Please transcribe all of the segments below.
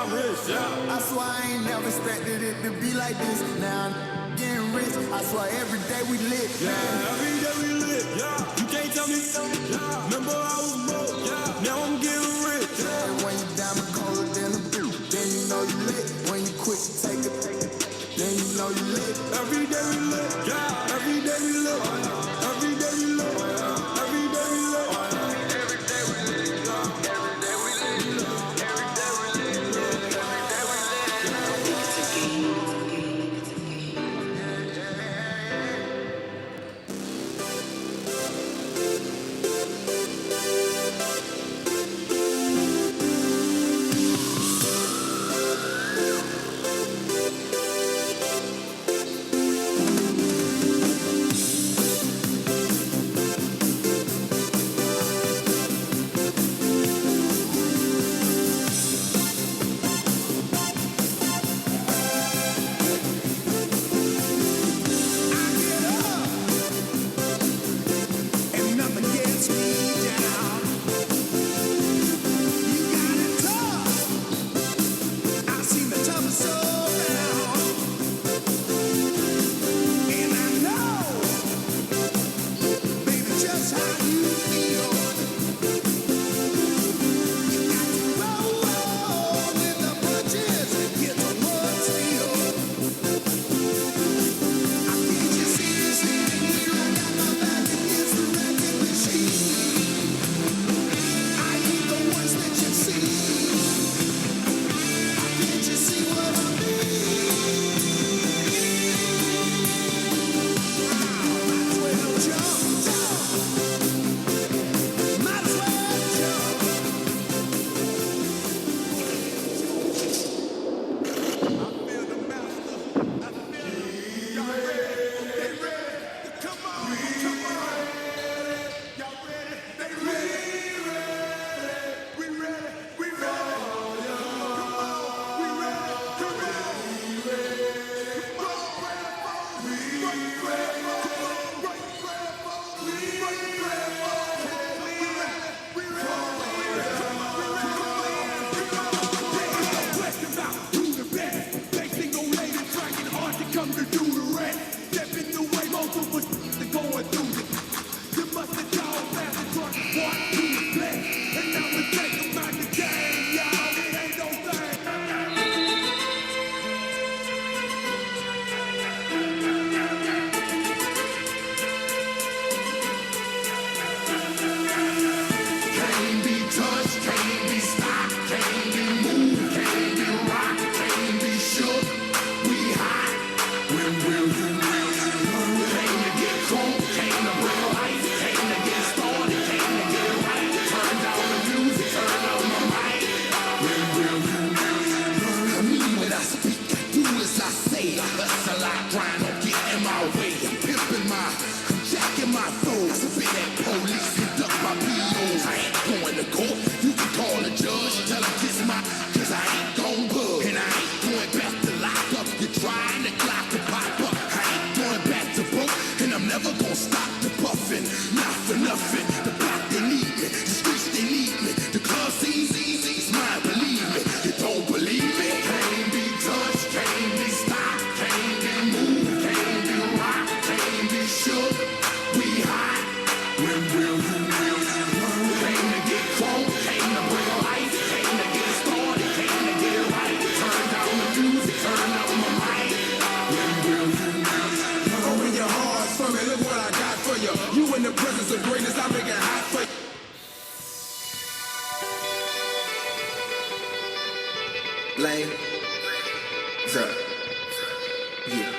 I swear I ain't never expected it to be like this. Now I'm getting rich. I swear every day we lit. Yeah, every day we lit. Yeah, you can't tell me. Yeah, remember I was broke. Yeah, now I'm getting rich. Yeah, and when you diamond colder than a boot, then you know you lit. When you quit, you take it, then you know you lit. Every day we lit. Yeah, every day we lit. Every day we lit. Every day we lit. Every day we lit. Every day we lit. Every day we lit. Every day we lit. Lane. What's up? Yeah.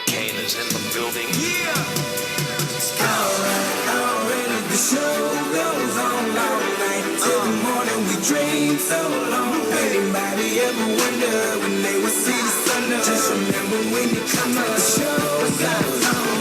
Kane is in the building. Already the show goes on all night till the morning. We dream so long. Anybody ever wonder when they will see the sun up? Just remember when you come up, the show goes on.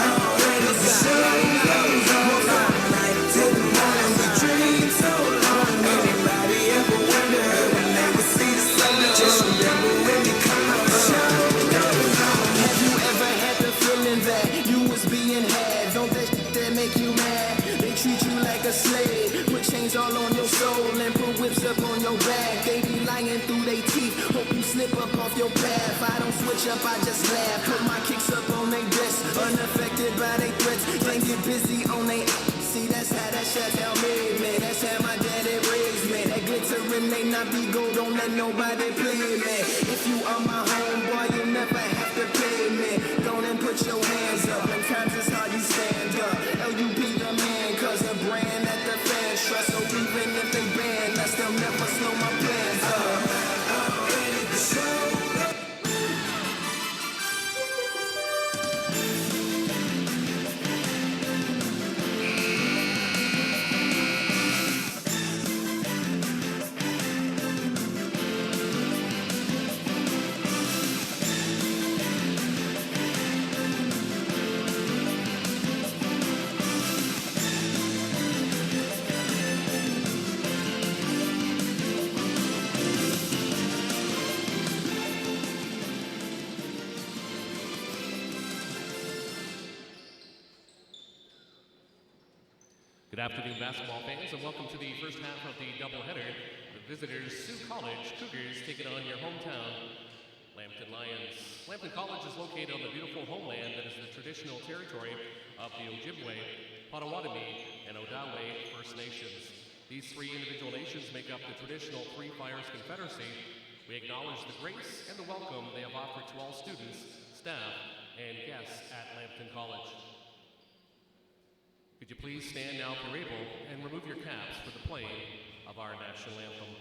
Already the show goes on all night till the morning. We dream so long. Anybody ever wonder when they will see the sun up? Just remember when you come up, the show goes on. Have you ever had the feeling that you was being had? Don't that shit that make you mad? They treat you like like a slave. Put chains all on your soul and put whips up on your back. They be lying through their teeth, hope you slip up off your path. I don't switch up, I just laugh. Put my kicks up on they desk, unaffected by they threats. Can't get busy on they. See, that's how that shit tell me, man. That's how my daddy raised me. That glittering ain't not be gold, don't let nobody play me. If you are my homeboy, you never have to pay me. Go and put your hands up, and times it's hard you stand up. LUB the man, cause a brand that the fans trust. So even if they ban us, they'll never slow my plans up. I'm ready to show. Good afternoon, basketball fans, and welcome to the first half of the doubleheader. The visitors, Sault Cougars, taking on your hometown, Lambton Lions. Lambton College is located on the beautiful homeland that is the traditional territory of the Ojibwe, Potawatomi, and Odawe First Nations. These three individual nations make up the traditional Three Fires Confederacy. We acknowledge the grace and the welcome they have offered to all students, staff, and guests at Lambton College. Could you please stand now for Abel and remove your caps for the playing of our national anthem.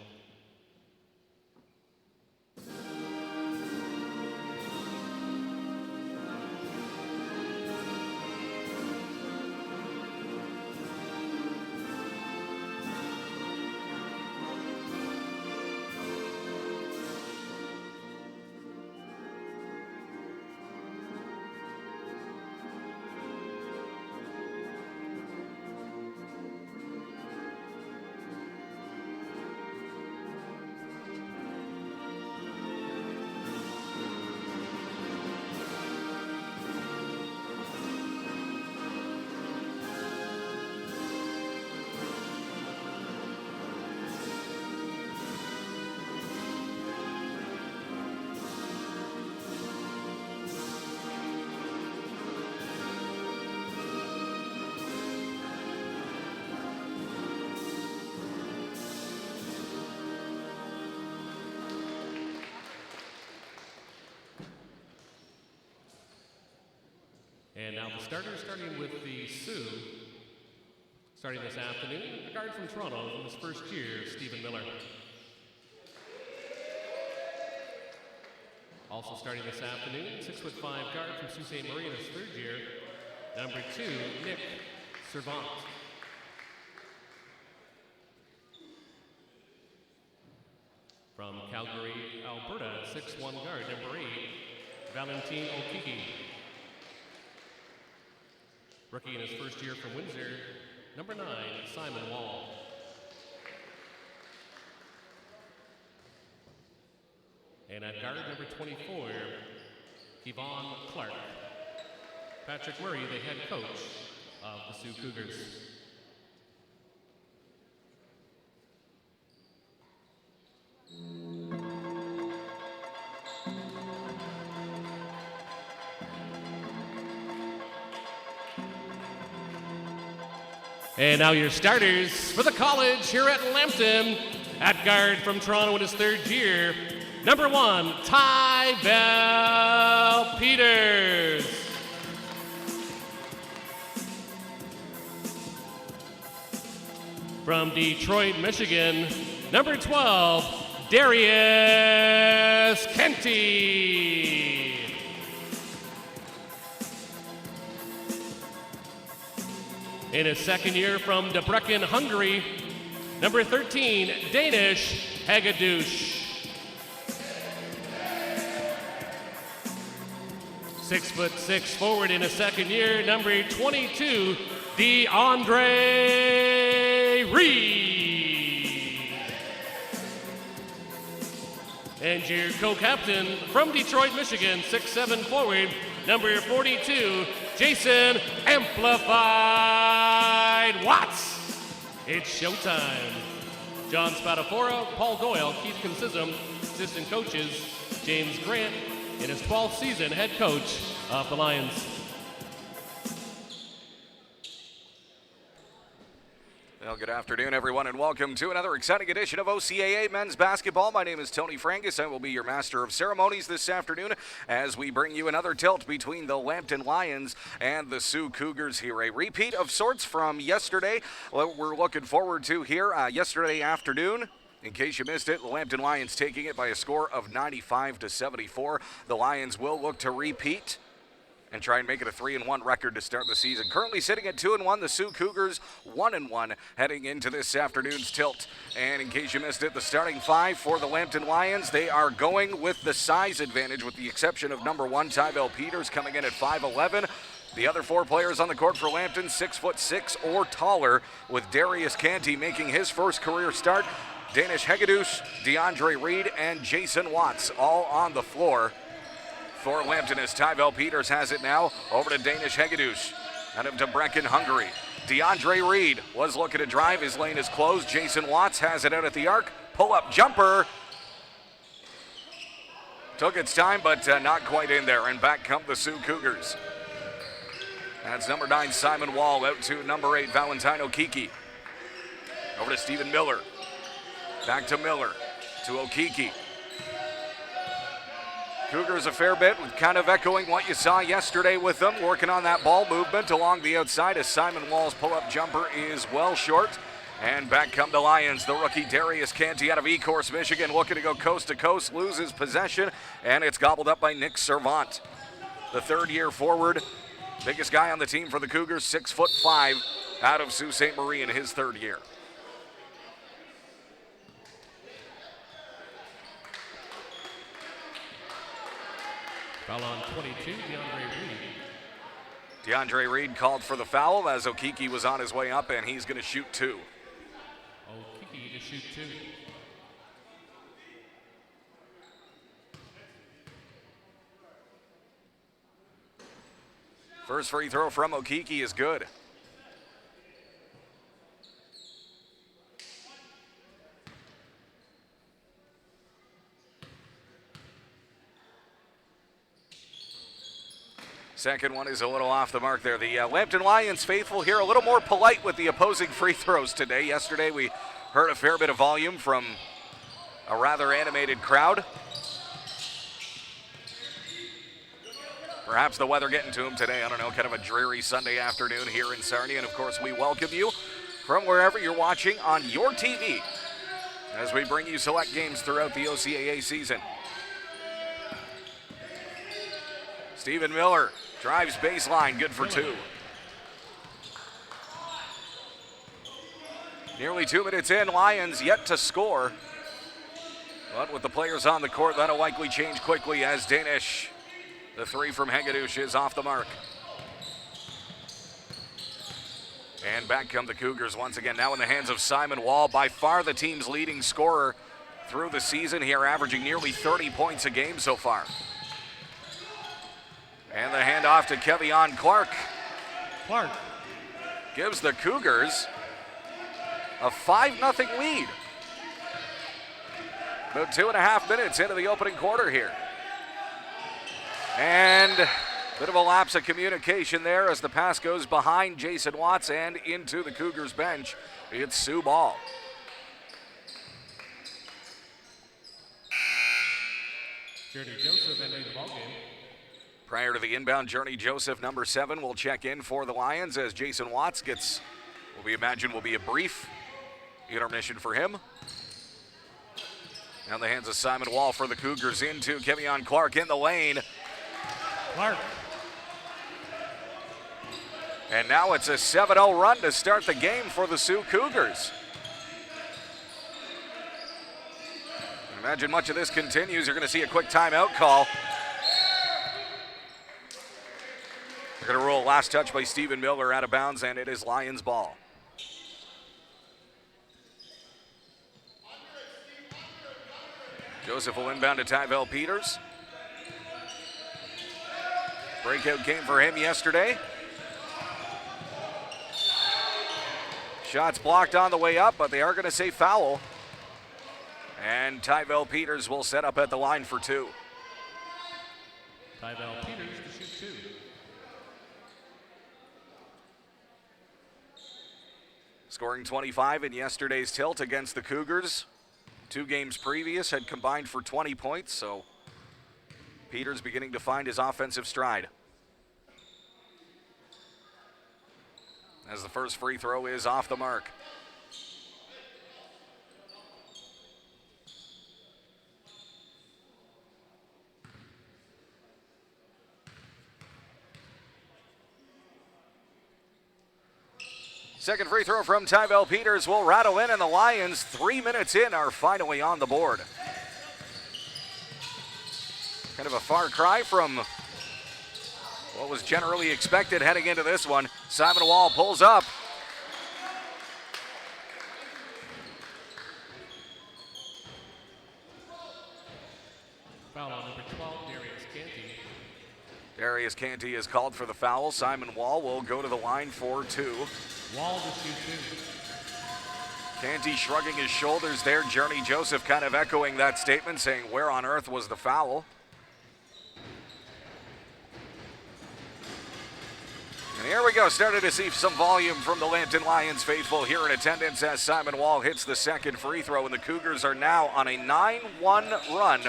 And now the starters, starting with the Sioux. Starting this afternoon, a guard from Toronto in his first year, Stephen Miller. Also starting this afternoon, 6'5" guard from Sault Ste. Marie in his third year, number 2, Nick Servant. From Calgary, Alberta, 6'1" guard, number 8, Valentine Okiki. Rookie in his first year from Windsor, number 9, Simon Wall. And at guard, number 24, Kevon Clark. Patrick Murray, the head coach of the Sault Cougars. And now your starters for the college here at Lambton. At guard from Toronto in his third year, number 1, Tyvel Peters. From Detroit, Michigan, number 12, Darius Kenty. In his second year from Debrecen, Hungary, number 13, Danish Hagedouche. 6'6" forward in his second year, number 22, DeAndre Reed. And your co-captain from Detroit, Michigan, 6'7" forward, number 42, Jason Amplified Watts. It's showtime. John Spadafora, Paul Doyle, Keith Consism, assistant coaches, James Grant, in his 12th season, head coach of the Lions. Well, good afternoon, everyone, and welcome to another exciting edition of OCAA Men's Basketball. My name is Tony Frangus. I will be your master of ceremonies this afternoon as we bring you another tilt between the Lambton Lions and the Sault Cougars here. A repeat of sorts from yesterday. What we're looking forward to here yesterday afternoon. In case you missed it, the Lambton Lions taking it by a score of 95-74. The Lions will look to repeat and try and make it a 3-1 record to start the season. Currently sitting at 2-1, the Sault Cougars 1-1 heading into this afternoon's tilt. And in case you missed it, the starting five for the Lambton Lions, they are going with the size advantage with the exception of number 1, Tybell Peters, coming in at 5'11". The other 4 players on the court for Lambton, 6'6" or taller, with Darius Canty making his first career start. Danish Hegedus, DeAndre Reed, and Jason Watts all on the floor for Lambton as Tybell Peters has it now over to Danish Hegedus. Out of Debrecen, Hungary. DeAndre Reed was looking to drive. His lane is closed. Jason Watts has it out at the arc. Pull-up jumper. Took its time, but not quite in there. And back come the Sault Cougars. That's number 9, Simon Wall, out to number 8, Valentino Kiki. Over to Stephen Miller. Back to Miller. To Okiki. Cougars a fair bit, kind of echoing what you saw yesterday with them, working on that ball movement along the outside as Simon Wall's pull-up jumper is well short. And back come the Lions. The rookie Darius Canty out of Ecorse, Michigan, looking to go coast to coast, loses possession, and it's gobbled up by Nick Servant. The third-year forward, biggest guy on the team for the Cougars, 6'5", out of Sault Ste. Marie in his third year. Foul on 22, DeAndre Reed. DeAndre Reed called for the foul as Okiki was on his way up, and he's going to shoot 2. Okiki to shoot 2. First free throw from Okiki is good. Second one is a little off the mark there. The Lambton Lions faithful here a little more polite with the opposing free throws today. Yesterday we heard a fair bit of volume from a rather animated crowd. Perhaps the weather getting to them today. I don't know, kind of a dreary Sunday afternoon here in Sarnia. And of course we welcome you from wherever you're watching on your TV as we bring you select games throughout the OCAA season. Stephen Miller drives baseline, good for 2. Nearly 2 minutes in, Lions yet to score. But with the players on the court, that'll likely change quickly as Danish, the 3 from Hegedus, is off the mark. And back come the Cougars once again, now in the hands of Simon Wall, by far the team's leading scorer through the season here, averaging nearly 30 points a game so far. And the handoff to Kevion Clark. Clark Gives the Cougars a 5-0 lead. About 2.5 minutes into the opening quarter here. And a bit of a lapse of communication there as the pass goes behind Jason Watts and into the Cougars bench. It's Sioux ball. Journey Joseph ending the ball game. Prior to the inbound, Journey Joseph, number 7, will check in for the Lions as Jason Watts gets what we imagine will be a brief intermission for him. Now in the hands of Simon Wall for the Cougars into Kevion Clark in the lane. Clark. And now it's a 7-0 run to start the game for the Sault Cougars. Imagine much of this continues. You're going to see a quick timeout call. They're going to roll last touch by Stephen Miller out of bounds, and it is Lions ball. Joseph will inbound to Tybell Peters. Breakout game for him yesterday. Shots blocked on the way up, but they are going to say foul. And Tyvel Peters will set up at the line for two. Tyvel Peters to shoot two. Scoring 25 in yesterday's tilt against the Cougars. 2 games previous had combined for 20 points, so Peters beginning to find his offensive stride. As the first free throw is off the mark. Second free throw from Tyvel Peters will rattle in, and the Lions, 3 minutes in, are finally on the board. Kind of a far cry from what was generally expected heading into this one. Simon Wall pulls up. Foul on number 12, Darius Canty. Darius Canty is called for the foul. Simon Wall will go to the line for two. Wall to shoot two. Canty shrugging his shoulders there. Journey Joseph kind of echoing that statement, saying, where on earth was the foul? And here we go, started to see some volume from the Lambton Lions faithful here in attendance as Simon Wall hits the second free throw, and the Cougars are now on a 9-1 run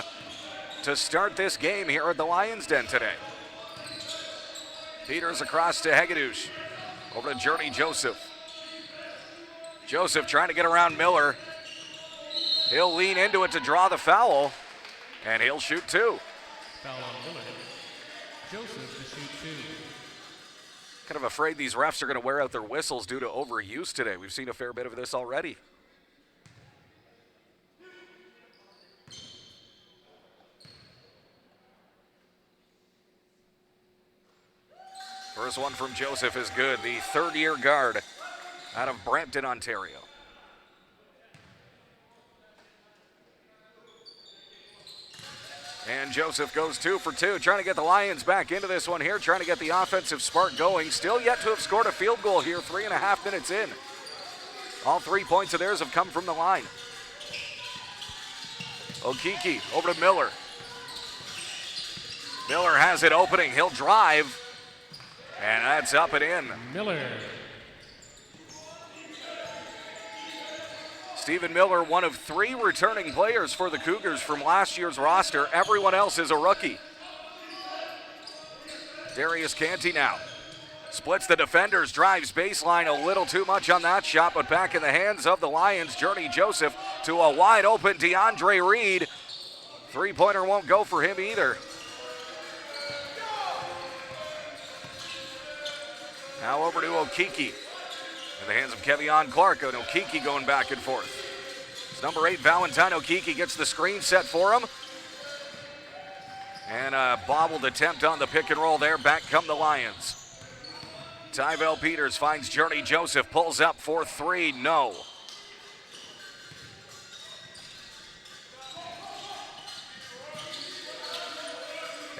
to start this game here at the Lions Den today. Peters across to Hegedus. Over to Journey Joseph. Joseph trying to get around Miller. He'll lean into it to draw the foul, and he'll shoot two. Foul on Miller. Joseph to shoot two. Kind of afraid these refs are going to wear out their whistles due to overuse today. We've seen a fair bit of this already. First one from Joseph is good. The third-year guard out of Brampton, Ontario. And Joseph goes 2 for 2, trying to get the Lions back into this one here, trying to get the offensive spark going. Still yet to have scored a field goal here, 3.5 minutes in. All 3 points of theirs have come from the line. Okiki over to Miller. Miller has it opening. He'll drive. And that's up and in. Miller. Stephen Miller, one of 3 returning players for the Cougars from last year's roster. Everyone else is a rookie. Darius Canty now. Splits the defenders, drives baseline, a little too much on that shot, but back in the hands of the Lions. Journey Joseph to a wide open DeAndre Reed. 3-pointer won't go for him either. Now over to Okiki. In the hands of Kevion Clark, and Okiki going back and forth. It's number 8, Valentine Okiki gets the screen set for him. And a bobbled attempt on the pick and roll there. Back come the Lions. Tyvel Peters finds Journey Joseph, pulls up for 3, no.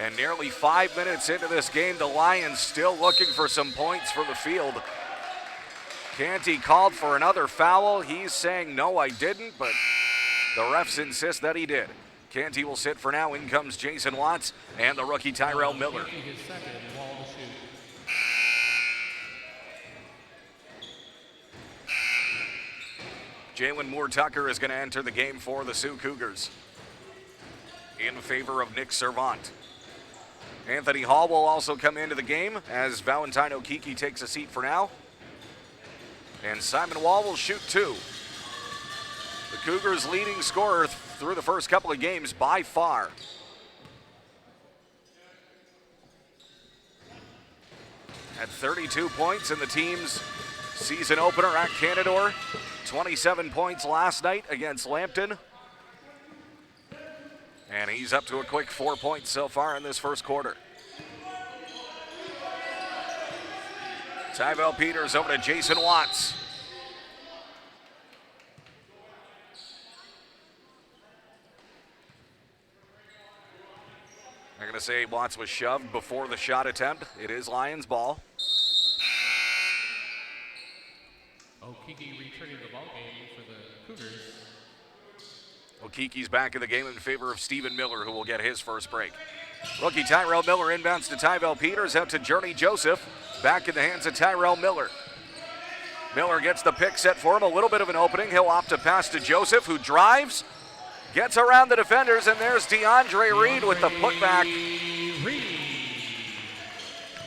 And nearly 5 minutes into this game, the Lions still looking for some points for the field. Canty called for another foul. He's saying, no, I didn't, but the refs insist that he did. Canty will sit for now. In comes Jason Watts and the rookie Tyrell Miller. His second, Wall to shoot. Jalen Moore-Tucker is going to enter the game for the Sault Cougars in favor of Nick Servant. Anthony Hall will also come into the game as Valentine Okiki takes a seat for now. And Simon Wall will shoot 2. The Cougars' leading scorer through the first couple of games by far. Had 32 points in the team's season opener at Canadore. 27 points last night against Lambton. And he's up to a quick 4 points so far in this first quarter. Tyvel Peters over to Jason Watts. I'm going to say Watts was shoved before the shot attempt. It is Lions ball. Okay. Okiki returning the ball game for the Cougars. Okiki's back in the game in favor of Stephen Miller, who will get his first break. Rookie Tyrell Miller inbounds to Tyvel Peters, out to Journey Joseph. Back in the hands of Tyrell Miller. Miller gets the pick set for him, a little bit of an opening. He'll opt to pass to Joseph, who drives, gets around the defenders, and there's DeAndre Reed with the putback.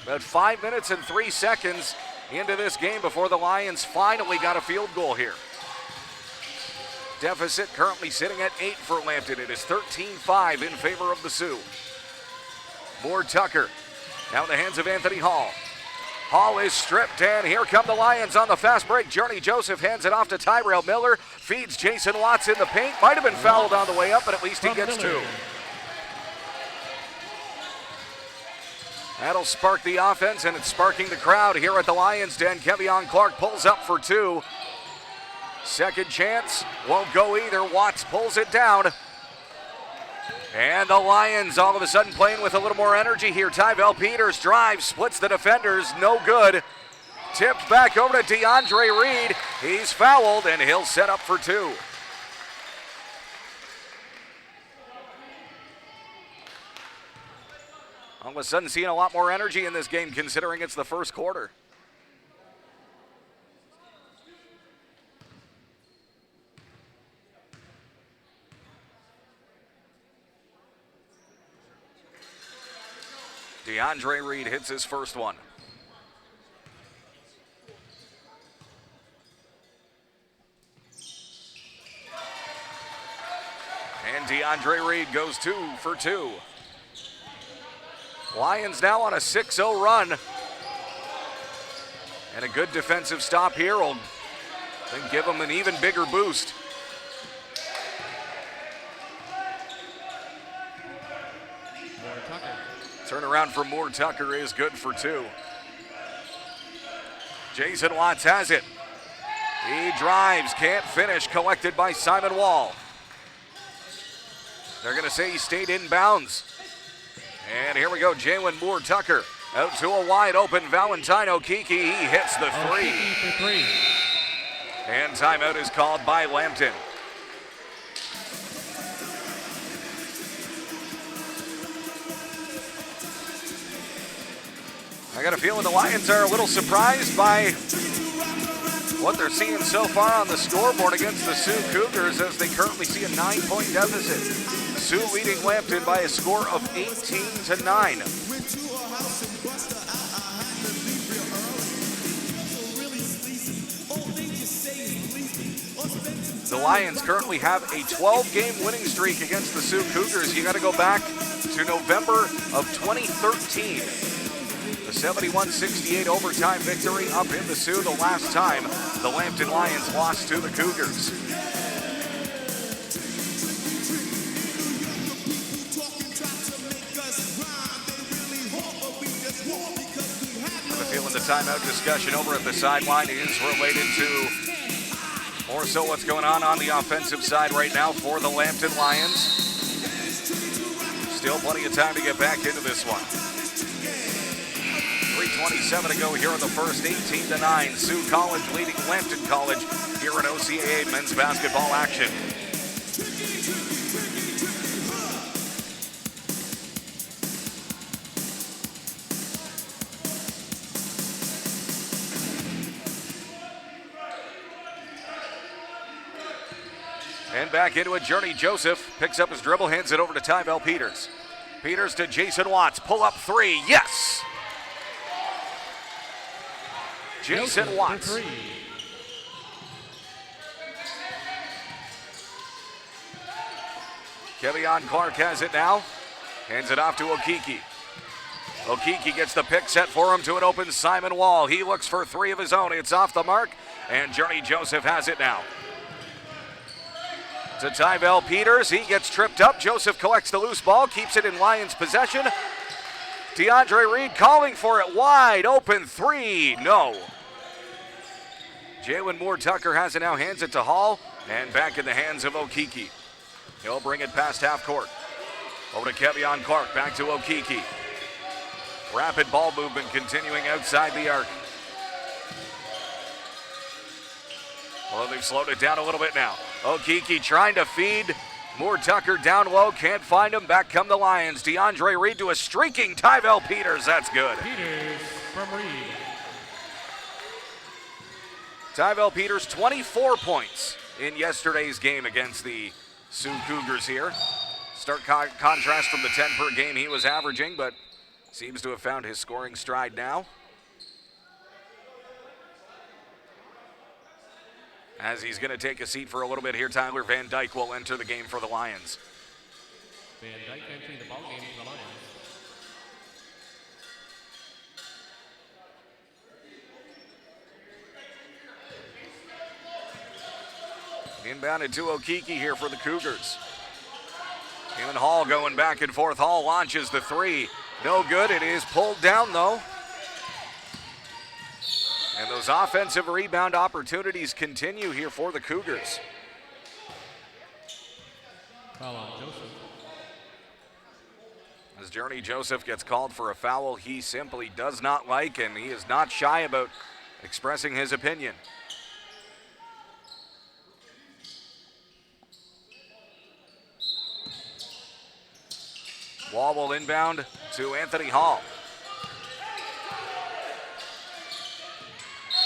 About 5 minutes and 3 seconds into this game before the Lions finally got a field goal here. Deficit currently sitting at 8 for Lambton. It is 13-5 in favor of the Sioux. Moore Tucker now in the hands of Anthony Hall. Hall is stripped, and here come the Lions on the fast break. Journey Joseph hands it off to Tyrell Miller, feeds Jason Watts in the paint. Might have been fouled on the way up, but at least he gets two. That'll spark the offense, and it's sparking the crowd here at the Lions Den. Kevion Clark pulls up for two. Second chance, won't go either. Watts pulls it down. And the Lions all of a sudden playing with a little more energy here. Tyvel Peters drives, splits the defenders, no good. Tipped back over to DeAndre Reed. He's fouled, and he'll set up for two. All of a sudden seeing a lot more energy in this game considering it's the first quarter. DeAndre Reed hits his first one. And DeAndre Reed goes 2 for 2. Lions now on a 6-0 run. And a good defensive stop here will then give them an even bigger boost. Turnaround from Moore Tucker is good for two. Jason Watts has it. He drives, can't finish, collected by Simon Wall. They're going to say he stayed in bounds. And here we go, Jalen Moore Tucker out to a wide open Valentine Okiki. He hits the three. For three. And timeout is called by Lambton. I got a feeling the Lions are a little surprised by what they're seeing so far on the scoreboard against the Sault Cougars, as they currently see a 9-point deficit. Sioux leading Lambton by a score of 18-9. The Lions currently have a 12-game winning streak against the Sault Cougars. You got to go back to November of 2013. The 71-68 overtime victory up in the Sioux, the last time the Lambton Lions lost to the Cougars. I have a feeling the timeout discussion over at the sideline is related to more so what's going on the offensive side right now for the Lambton Lions. Still plenty of time to get back into this one. 3:27 to go here in the first, 18-9. Sault College leading Lambton College here in OCAA men's basketball action. And back into it, Journey Joseph picks up his dribble, hands it over to Tyvel Peters. Peters to Jason Watts, pull up three, yes! Jason Watts. Kevion Clark has it now. Hands it off to Okiki. Okiki gets the pick set for him to an open Simon Wall. He looks for three of his own. It's off the mark, and Journey Joseph has it now. To Tyvel Peters. He gets tripped up. Joseph collects the loose ball, keeps it in Lions possession. DeAndre Reed calling for it, wide open three, no. Jalen Moore Tucker has it now, hands it to Hall, and back in the hands of Okiki. He'll bring it past half court. Over to Kevion Clark, back to Okiki. Rapid ball movement continuing outside the arc. Well, they've slowed it down a little bit now. Okiki trying to feed Moore Tucker down low. Can't find him. Back come the Lions. DeAndre Reed to a streaking Tyvel Peters. That's good. Peters from Reed. Tyvel Peters, 24 points in yesterday's game against the Sault Cougars here. Stark contrast from the 10 per game he was averaging, but seems to have found his scoring stride now. As he's going to take a seat for a little bit here, Tyler Van Dyke will enter the game for the Lions. Van Dyke entering the ball game for the Lions. Inbounded to Okiki here for the Cougars. Him and Hall going back and forth. Hall launches the three. No good. It is pulled down, though. And those offensive rebound opportunities continue here for the Cougars. Foul on Joseph. As Journey Joseph gets called for a foul he simply does not like, and he is not shy about expressing his opinion. Wall will inbound to Anthony Hall.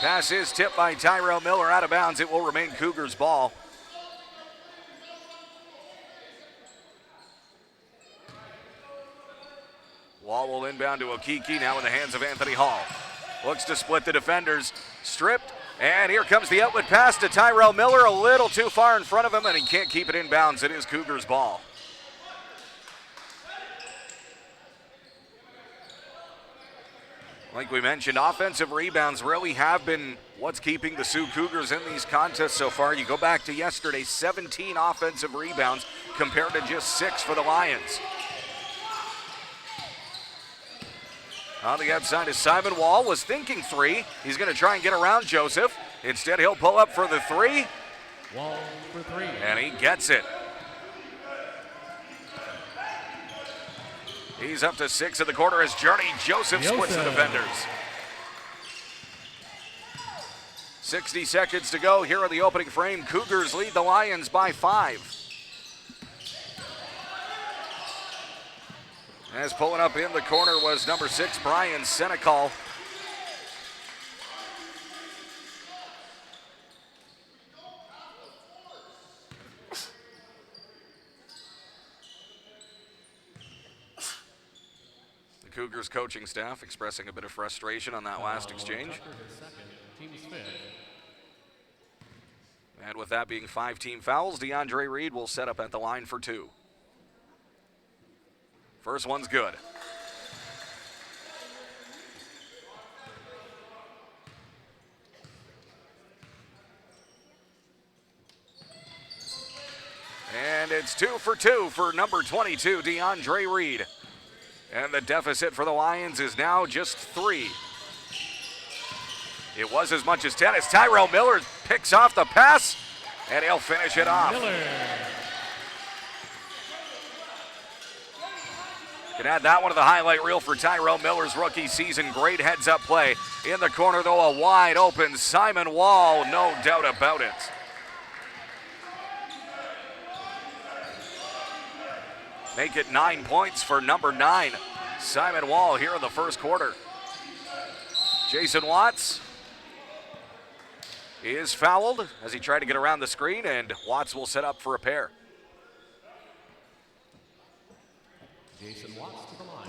Pass is tipped by Tyrell Miller out of bounds. It will remain Cougars ball. Wall will inbound to Okiki, now in the hands of Anthony Hall. Looks to split the defenders. Stripped, and here comes the outlet pass to Tyrell Miller. A little too far in front of him, and he can't keep it in bounds. It is Cougars ball. Like we mentioned, offensive rebounds really have been what's keeping the Sault Cougars in these contests so far. You go back to yesterday, 17 offensive rebounds compared to just 6 for the Lions. On the outside is Simon Wall, was thinking 3. He's going to try and get around Joseph. Instead, he'll pull up for the 3. Wall for 3. And he gets it. He's up to 6 in the quarter as Journey Joseph splits the defenders. 60 seconds to go here in the opening frame. Cougars lead the Lions by 5. As pulling up in the corner was number 6, Brian Senecal. Cougars coaching staff expressing a bit of frustration on that last exchange. And with that being 5 team fouls, DeAndre Reed will set up at the line for 2. First one's good. And it's 2 for 2 for number 22, DeAndre Reed. And the deficit for the Lions is now just 3. It was as much as 10 as Tyrell Miller picks off the pass, and he'll finish it off. Miller. Can add that one to the highlight reel for Tyrell Miller's rookie season. Great heads-up play. In the corner, though, a wide open Simon Wall, no doubt about it. Make it 9 points for number 9, Simon Wall, here in the first quarter. Jason Watts is fouled as he tried to get around the screen, and Watts will set up for a pair. Jason Watts to the line.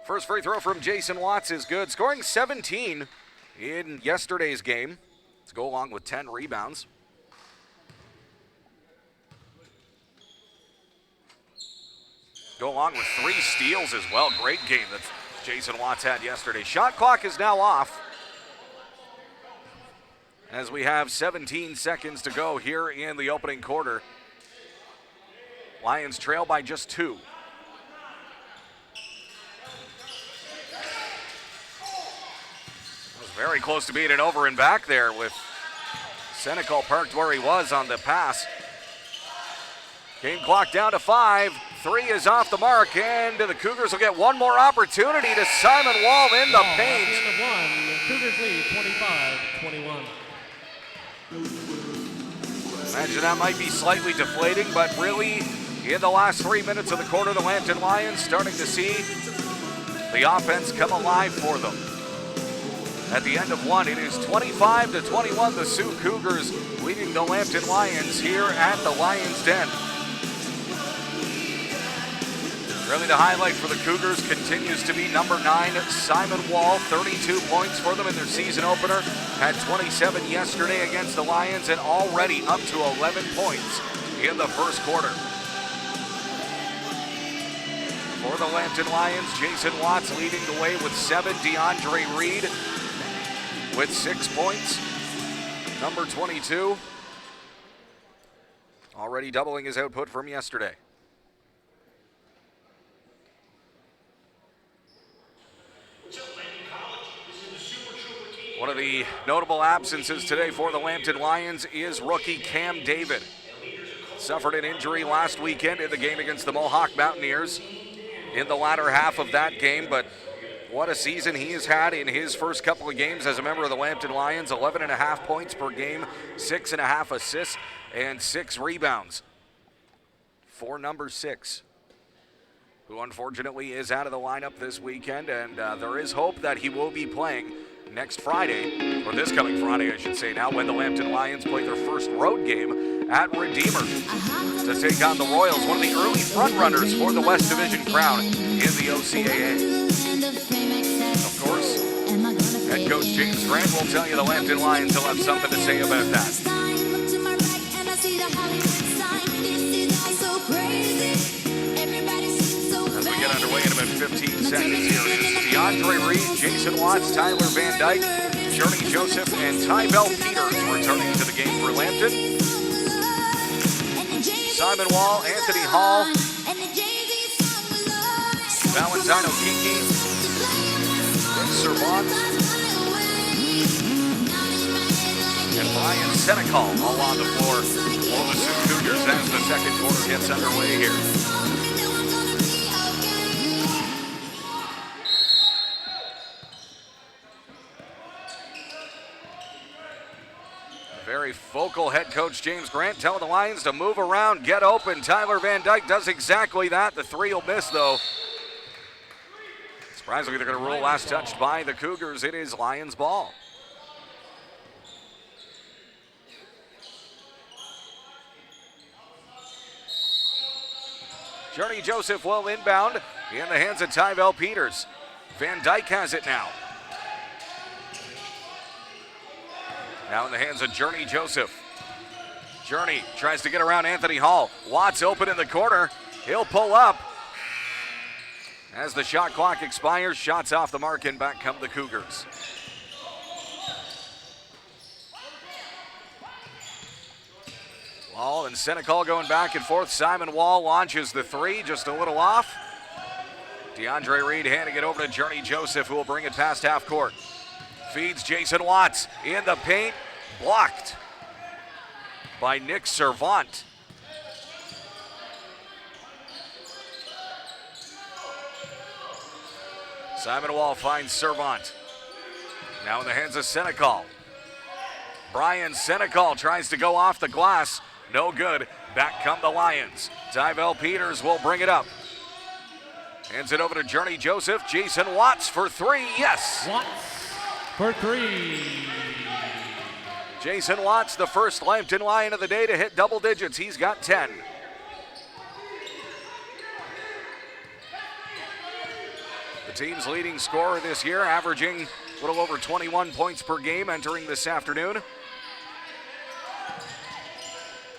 First free throw from Jason Watts is good, scoring 17 in yesterday's game to go along with 10 rebounds. Go along with 3 steals as well. Great game that Jason Watts had yesterday. Shot clock is now off as we have 17 seconds to go here in the opening quarter. Lions trail by just 2. Very close to being an over and back there with Senecal parked where he was on the pass. Game clock down to 5. 3 is off the mark, and the Cougars will get one more opportunity to Simon Wall in the paint. At the end of one, Cougars lead 25-21. Imagine that might be slightly deflating, but really, in the last 3 minutes of the quarter, the Lambton Lions starting to see the offense come alive for them. At the end of one, it is 25-21, the Sault Cougars leading the Lambton Lions here at the Lions Den. Really the highlight for the Cougars continues to be number 9, Simon Wall, 32 points for them in their season opener. Had 27 yesterday against the Lions and already up to 11 points in the first quarter. For the Lambton Lions, Jason Watts leading the way with 7. DeAndre Reed with 6 points. Number 22, already doubling his output from yesterday. One of the notable absences today for the Lambton Lions is rookie Cam David. Suffered an injury last weekend in the game against the Mohawk Mountaineers in the latter half of that game, but what a season he has had in his first couple of games as a member of the Lambton Lions. 11.5 points per game, 6.5 assists, and 6 rebounds for number 6, who unfortunately is out of the lineup this weekend, and there is hope that he will be playing next Friday, or this coming Friday, I should say now, when the Lambton Lions play their first road game at Redeemer to take on the Royals, one of the early front-runners for the West Division crown in the OCAA. Of course, head coach James Grant will tell you the Lambton Lions will have something to say about that. As we get underway in about 15 seconds here, it is DeAndre Reed, Jason Watts, Tyler Van Dyke, Journey Joseph, and Tybell Peters returning to the game for Lambton. Simon Wall, Anthony Hall, Valentino Kiki, Nick Servant, and Brian Senecal all on the floor for the Sault Cougars as the second quarter gets underway here. Very vocal head coach James Grant telling the Lions to move around, get open. Tyler Van Dyke does exactly that. The 3 will miss, though. Surprisingly, they're going to rule last touched by the Cougars. It is Lions ball. Journey Joseph will inbound in the hands of Tybell Peters. Van Dyke has it now. Now in the hands of Journey Joseph. Journey tries to get around Anthony Hall. Watts open in the corner. He'll pull up. As the shot clock expires, shots off the mark, and back come the Cougars. Wall and Senecal going back and forth. Simon Wall launches the 3, just a little off. DeAndre Reed handing it over to Journey Joseph, who will bring it past half court. Feeds Jason Watts in the paint, blocked by Nick Servant. Simon Wall finds Servant. Now in the hands of Senecal. Brian Senecal tries to go off the glass. No good. Back come the Lions. Tybell Peters will bring it up. Hands it over to Journey Joseph. Jason Watts for 3. Yes. Watts for 3. Jason Watts, the first Lambton Lion of the day to hit double digits. He's got 10. The team's leading scorer this year, averaging a little over 21 points per game entering this afternoon.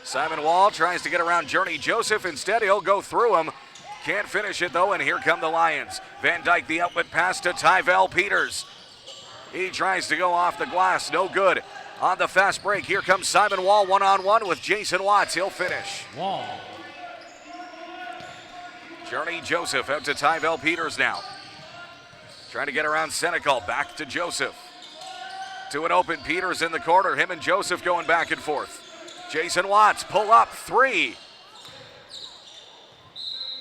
Simon Wall tries to get around Journey Joseph. Instead, he'll go through him. Can't finish it, though, and here come the Lions. Van Dyke, the outlet pass to Tybell Peters. He tries to go off the glass. No good. On the fast break, here comes Simon Wall one-on-one with Jason Watts. He'll finish. Wall. Journey Joseph out to Tybell Peters now. Trying to get around Senecal. Back to Joseph. to an open Peters in the corner. Him and Joseph going back and forth. Jason Watts, pull up, 3.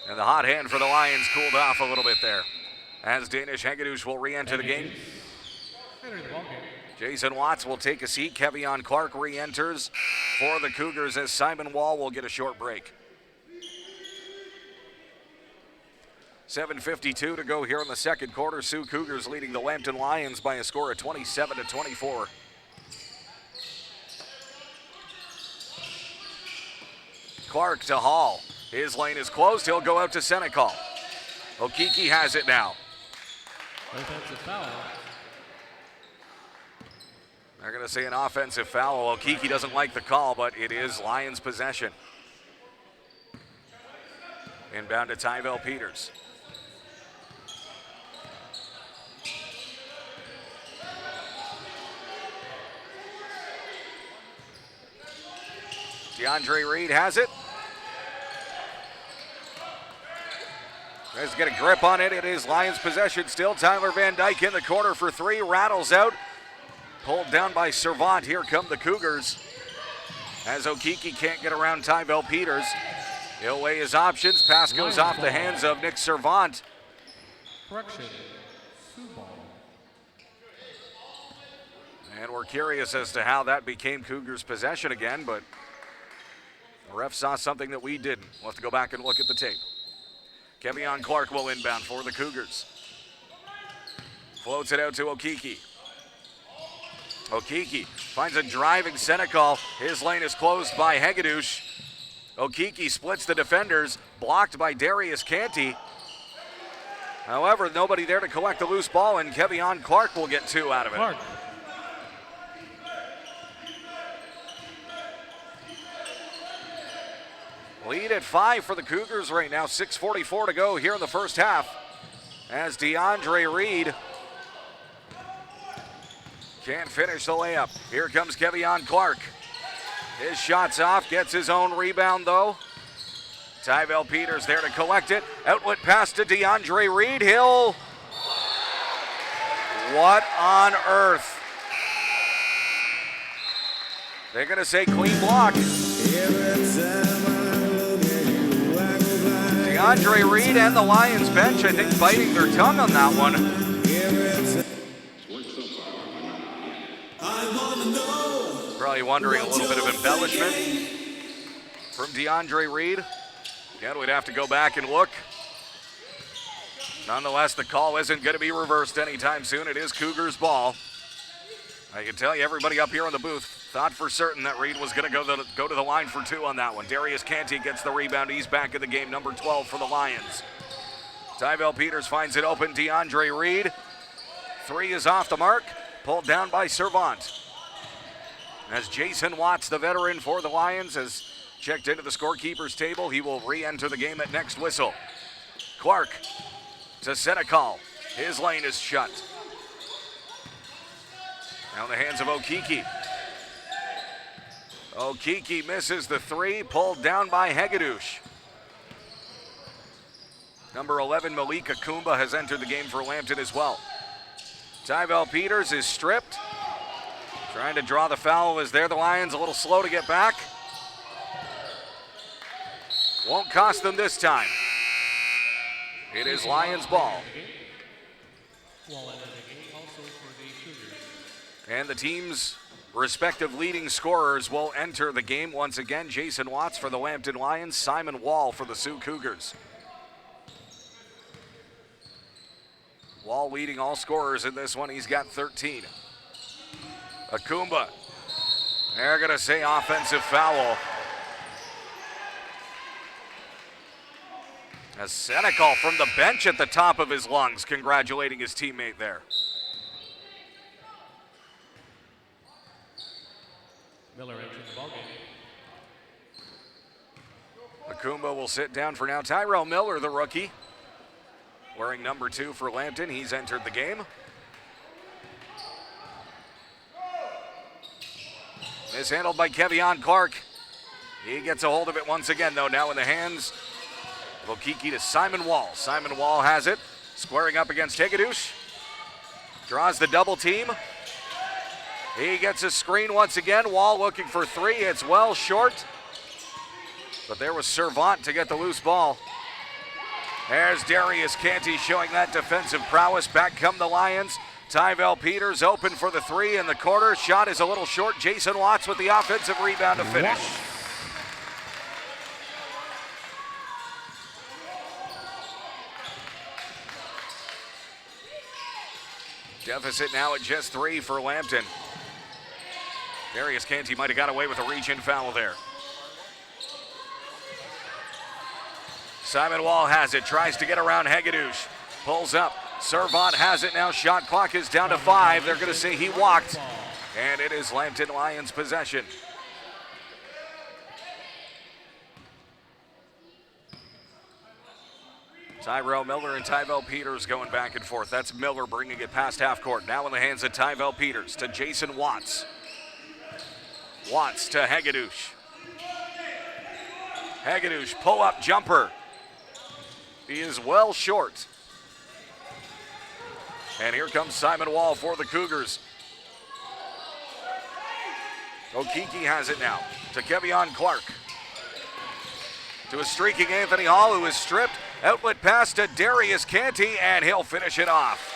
And the hot hand for the Lions cooled off a little bit there, as Danish Hegedus will re-enter the game. Jason Watts will take a seat. Kevion Clark re-enters for the Cougars as Simon Wall will get a short break. 7:52 to go here in the second quarter. Sault Cougars leading the Lambton Lions by a score of 27-24. Clark to Hall. His lane is closed. He'll go out to Senecal. Okiki has it now. Offensive foul. They're going to say an offensive foul. Okiki doesn't like the call, but it is Lions possession. Inbound to Tyvell Peters. DeAndre Reed has it. Tries to get a grip on it. It is Lions possession still. Tyler Van Dyke in the corner for 3. Rattles out. Pulled down by Servant. Here come the Cougars. As Okiki can't get around Tyvell Peters. He'll weigh his options. Pass goes off the hands of Nick Servant. Correction. Sioux ball. And we're curious as to how that became Cougars possession again, but the ref saw something that we didn't. We'll have to go back and look at the tape. Kevion Clark will inbound for the Cougars. Floats it out to Okiki. Okiki finds a driving Senecal. His lane is closed by Hegedus. Okiki splits the defenders, blocked by Darius Canty. However, nobody there to collect the loose ball, and Kevion Clark will get 2 out of it. Clark. Lead at 5 for the Cougars right now. 6:44 to go here in the first half. As DeAndre Reed can't finish the layup. Here comes Kevion Clark. His shot's off, gets his own rebound though. Tyvell Peters there to collect it. Outlet pass to DeAndre Reed. Hill. What on earth? They're going to say clean block. DeAndre Reed and the Lions bench, I think, biting their tongue on that one. Probably wondering a little bit of embellishment from DeAndre Reed. Again, we'd have to go back and look. Nonetheless, the call isn't going to be reversed anytime soon. It is Cougars ball. I can tell you, everybody up here in the booth thought for certain that Reed was going to go to the line for 2 on that one. Darius Canty gets the rebound. He's back in the game, number 12 for the Lions. Tyvell Peters finds it open. DeAndre Reed. 3 is off the mark. Pulled down by Servant. As Jason Watts, the veteran for the Lions, has checked into the scorekeeper's table. He will re-enter the game at next whistle. Clark to Senecal. His lane is shut. Now in the hands of Okiki. Okiki misses the 3, pulled down by Hegedus. Number 11, Malika Kumba, has entered the game for Lambton as well. Tyvell Peters is stripped. Trying to draw the foul as there. The Lions a little slow to get back. Won't cost them this time. It is Lions ball. And the team's respective leading scorers will enter the game once again. Jason Watts for the Lambton Lions, Simon Wall for the Sault Cougars. Wall leading all scorers in this one. He's got 13. Akumba. They're going to say offensive foul. As Senecal from the bench at the top of his lungs, congratulating his teammate there. Miller enters the ballgame. Akumba will sit down for now. Tyrell Miller, the rookie, wearing number 2 for Lambton. He's entered the game. Mishandled by Kevion Clark. He gets a hold of it once again, though, now in the hands of Okiki to Simon Wall. Simon Wall has it, squaring up against Hegedus. Draws the double team. He gets a screen once again. Wall looking for three. It's well short. But there was Servant to get the loose ball. There's Darius Canty showing that defensive prowess. Back come the Lions. Tyvel Peters open for the three in the corner. Shot is a little short. Jason Watts with the offensive rebound to finish. Deficit now at just 3 for Lambton. Darius Canty might have got away with a reach-in foul there. Simon Wall has it, tries to get around Hagedouche. Pulls up. Servant has it now. Shot clock is down to 5. They're going to say he walked. And it is Lambton Lions possession. Tyrell Miller and Tyvel Peters going back and forth. That's Miller bringing it past half court. Now in the hands of Tyvel Peters to Jason Watts. Watts to Hagedouche. Hagedouche pull-up jumper. He is well short. And here comes Simon Wall for the Cougars. Okiki has it now to Kevion Clark. To a streaking Anthony Hall, who is stripped. Outlet pass to Darius Canty, and he'll finish it off.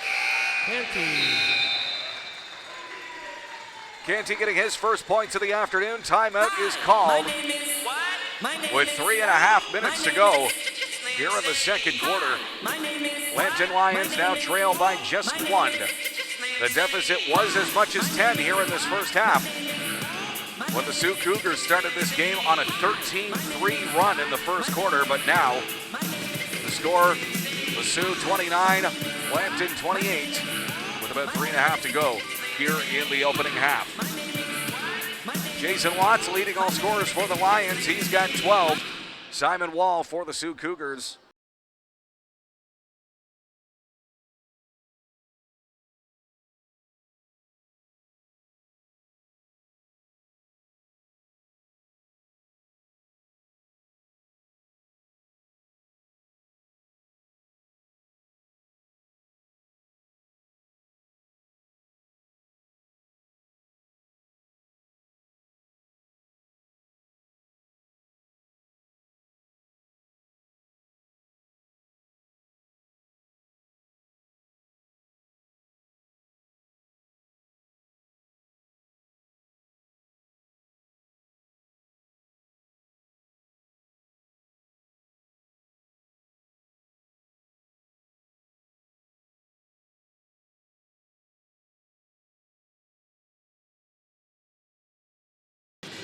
Canty getting his first points of the afternoon. Timeout is called with 3.5 minutes to go here in the second quarter. Lambton Lions now trail by just 1. The deficit was as much as 10 here in this first half, when the Sault Cougars started this game on a 13-3 run in the first quarter. But now the score, the Sault 29, Lambton 28, with about 3.5 to go here in the opening half. Jason Watts leading all scorers for the Lions. He's got 12. Simon Wall for the Sault Cougars.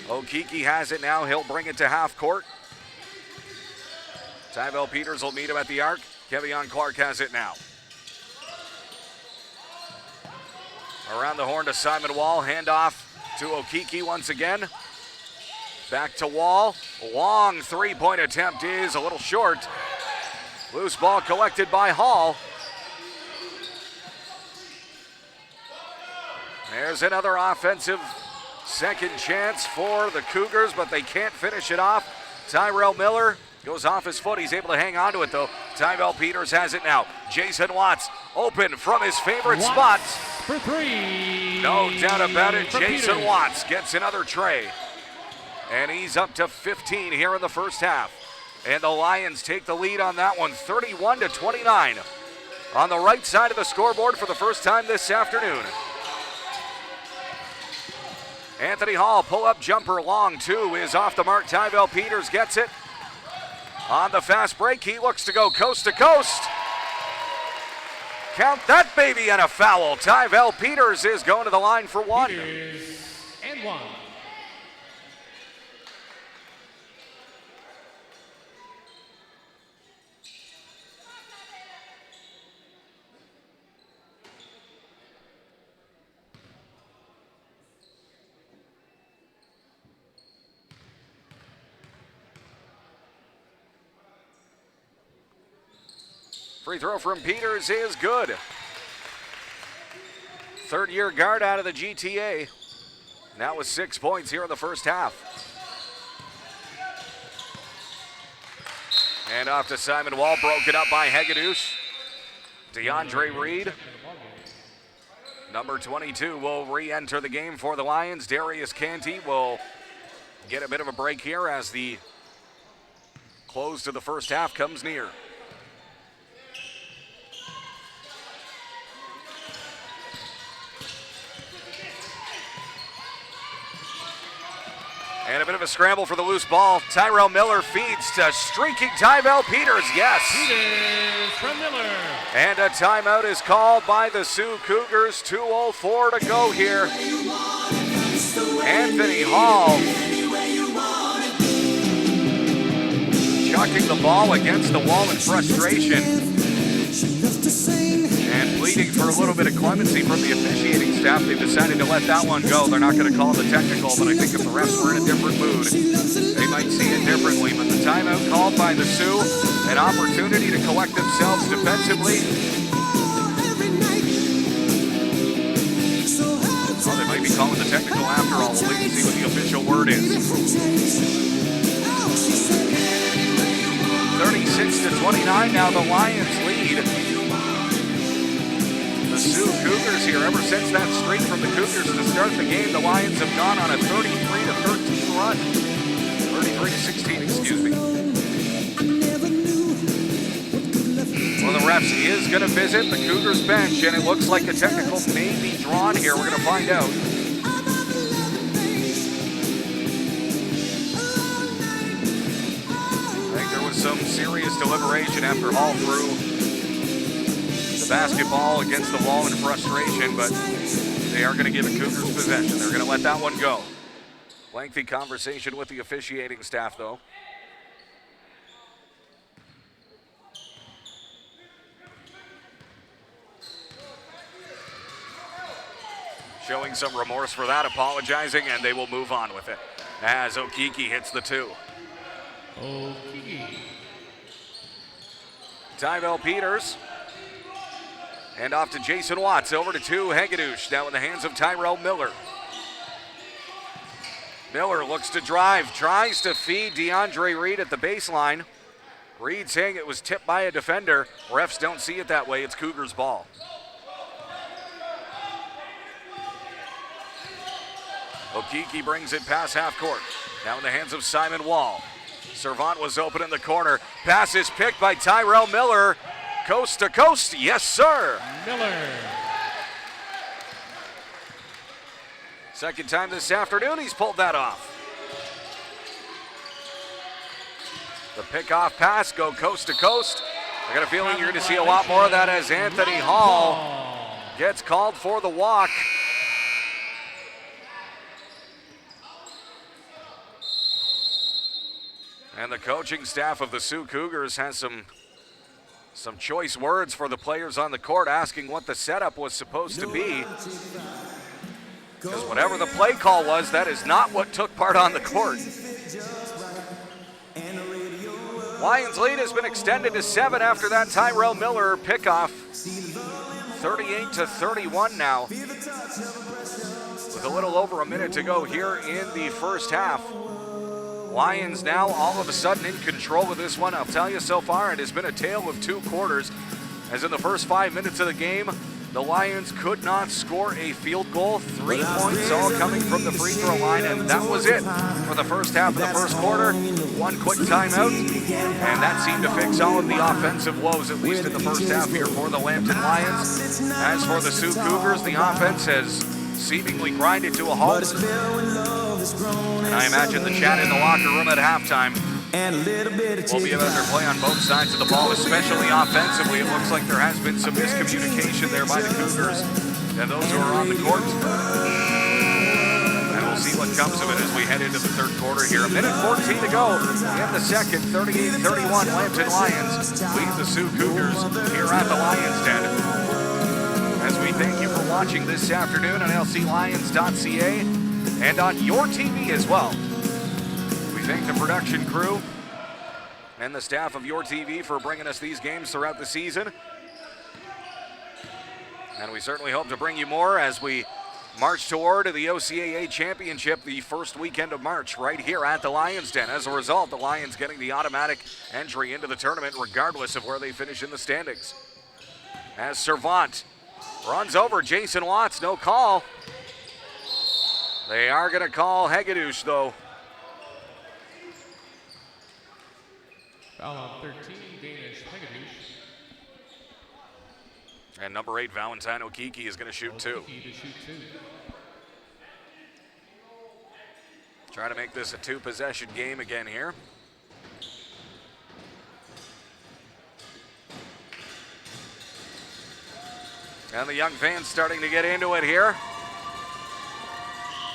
Okiki has it now. He'll bring it to half court. Tyvel Peters will meet him at the arc. Kevion Clark has it now. Around the horn to Simon Wall. Handoff to Okiki once again. Back to Wall. Long three-point attempt is a little short. Loose ball collected by Hall. There's another offensive second chance for the Cougars, but they can't finish it off. Tyrell Miller goes off his foot. He's able to hang on to it, though. Tyvel Peters has it now. Jason Watts open from his favorite spot. For 3. No doubt about it. Jason Peters. Watts gets another tray. And he's up to 15 here in the first half. And the Lions take the lead on that one, 31-29. On the right side of the scoreboard for the first time this afternoon. Anthony Hall, pull-up jumper, long two, is off the mark. Tyvel Peters gets it. On the fast break, he looks to go coast to coast. Count that baby and a foul. Tyvel Peters is going to the line for 1. Peters and 1. Free throw from Peters is good. Third-year guard out of the GTA. Now with 6 points here in the first half. And off to Simon Wall, broken up by Hagedouche. DeAndre Reed. Number 22 will re-enter the game for the Lions. Darius Canty will get a bit of a break here as the close to the first half comes near. And a bit of a scramble for the loose ball. Tyrell Miller feeds to streaking Tyrell Peters. Yes. Peters from Miller. And a timeout is called by the Sault Cougars. 2:04 to go here. Anthony Hall chucking the ball against the wall in frustration and pleading for a little bit of clemency from the officiating staff. They've decided to let that one go. They're not going to call the technical, but I think if the refs were in a different mood, they might see it differently. But the timeout called by the Sioux, an opportunity to collect themselves defensively. Oh, they might be calling the technical after all. We'll wait and see what the official word is. 36-29 now, the Lions lead. The Sault Cougars here, ever since that streak from the Cougars to start the game, the Lions have gone on a 33-13 run. 33-16, excuse me. Well, the refs is going to visit the Cougars bench, and it looks like a technical may be drawn here. We're going to find out. I think there was some serious deliberation after Hall threw the basketball against the wall in frustration, but they are going to give it Cougars possession. They're going to let that one go. Lengthy conversation with the officiating staff, though. Showing some remorse for that, apologizing, and they will move on with it as Okiki hits the two. Okiki. Tyrell Peters. And off to Jason Watts, over to Hegedus, now in the hands of Tyrell Miller. Miller looks to drive, tries to feed DeAndre Reed at the baseline. Reed saying it was tipped by a defender. Refs don't see it that way, it's Cougars ball. Okiki brings it past half court. Now in the hands of Simon Wall. Servant was open in the corner. Pass is picked by Tyrell Miller. Coast to coast, yes sir. Miller. Second time this afternoon he's pulled that off. The pick-off pass, go coast to coast. I got a feeling you're going to see a lot more of that as Anthony Hall gets called for the walk. And the coaching staff of the Sault Cougars has some choice words for the players on the court, asking what the setup was supposed to be. Because whatever the play call was, that is not what took part on the court. Lions lead has been extended to 7 after that Tyrell Miller pickoff. 38-31 now. With a little over a minute to go here in the first half. Lions now all of a sudden in control of this one. I'll tell you, so far it has been a tale of two quarters, as in the first 5 minutes of the game, the Lions could not score a field goal. 3 points all coming from the free throw line, and that was it for the first half of the first quarter. One quick timeout, and that seemed to fix all of the offensive woes, at least in the first half here for the Lambton Lions. As for the Sault Cougars, the offense has seemingly grinded to a halt. And I imagine the chat in the locker room at halftime will be about their play on both sides of the ball, especially offensively. It looks like there has been some miscommunication there by the Cougars and those who are on the court. And we'll see what comes of it as we head into the third quarter here. A minute 14 to go in the second. 38-31, Lambton Lions lead the Sault Cougars here at the Lions Den. As we thank you for watching this afternoon on lclions.ca and on your TV as well. We thank the production crew and the staff of Your TV for bringing us these games throughout the season. And we certainly hope to bring you more as we march toward the OCAA Championship the first weekend of March right here at the Lions Den. As a result, the Lions getting the automatic entry into the tournament regardless of where they finish in the standings. As Servant Runs over Jason Watts, no call. They are going to call Hegedus, though. Foul on 13, Danish Hegedus. And number 8, Valentine Okiki is going to shoot two. Okiki to shoot two. Trying to make this a two-possession game again here. And the young fans starting to get into it here,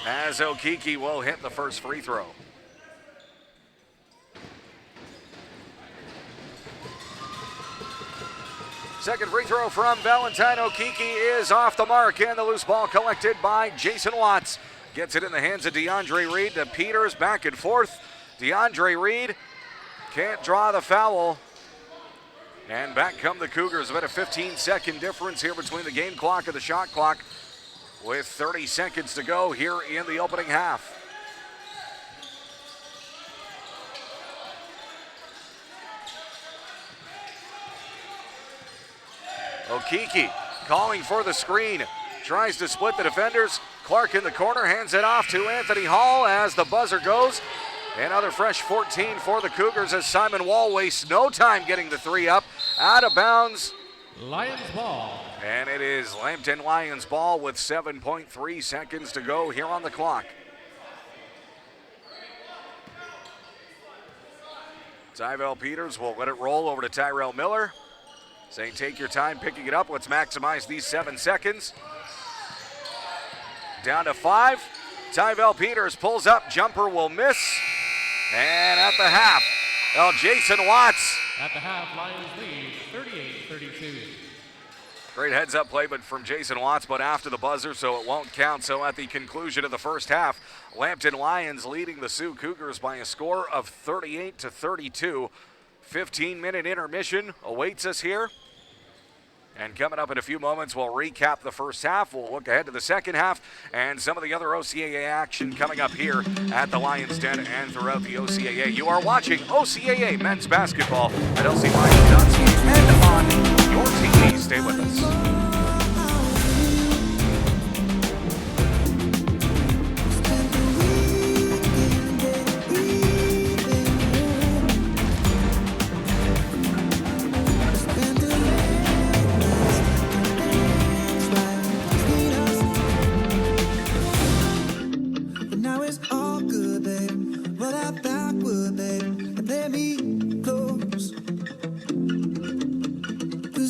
as Okiki will hit the first free throw. Second free throw from Valentine Okiki is off the mark, and the loose ball collected by Jason Watts. Gets it in the hands of DeAndre Reed to Peters, back and forth. DeAndre Reed can't draw the foul. And back come the Cougars. About a 15-second difference here between the game clock and the shot clock, with 30 seconds to go here in the opening half. Okiki calling for the screen. Tries to split the defenders. Clark in the corner, hands it off to Anthony Hall as the buzzer goes. Another fresh 14 for the Cougars as Simon Wall wastes no time getting the three up. Out of bounds. Lions ball. And it is Lambton Lions ball with 7.3 seconds to go here on the clock. Tyvel Peters will let it roll over to Tyrell Miller, saying take your time picking it up. Let's maximize these 7 seconds. Down to 5. Tyvel Peters pulls up, jumper will miss. And at the half, Jason Watts. At the half, Lions lead 38-32. Great heads-up play, but from Jason Watts, but after the buzzer, so it won't count. So at the conclusion of the first half, Lambton Lions leading the Sault Cougars by a score of 38-32. 15-minute intermission awaits us here. And coming up in a few moments, we'll recap the first half. We'll look ahead to the second half and some of the other OCAA action coming up here at the Lions Den and throughout the OCAA. You are watching OCAA men's basketball at LCLions.ca and on your TV. Stay with us.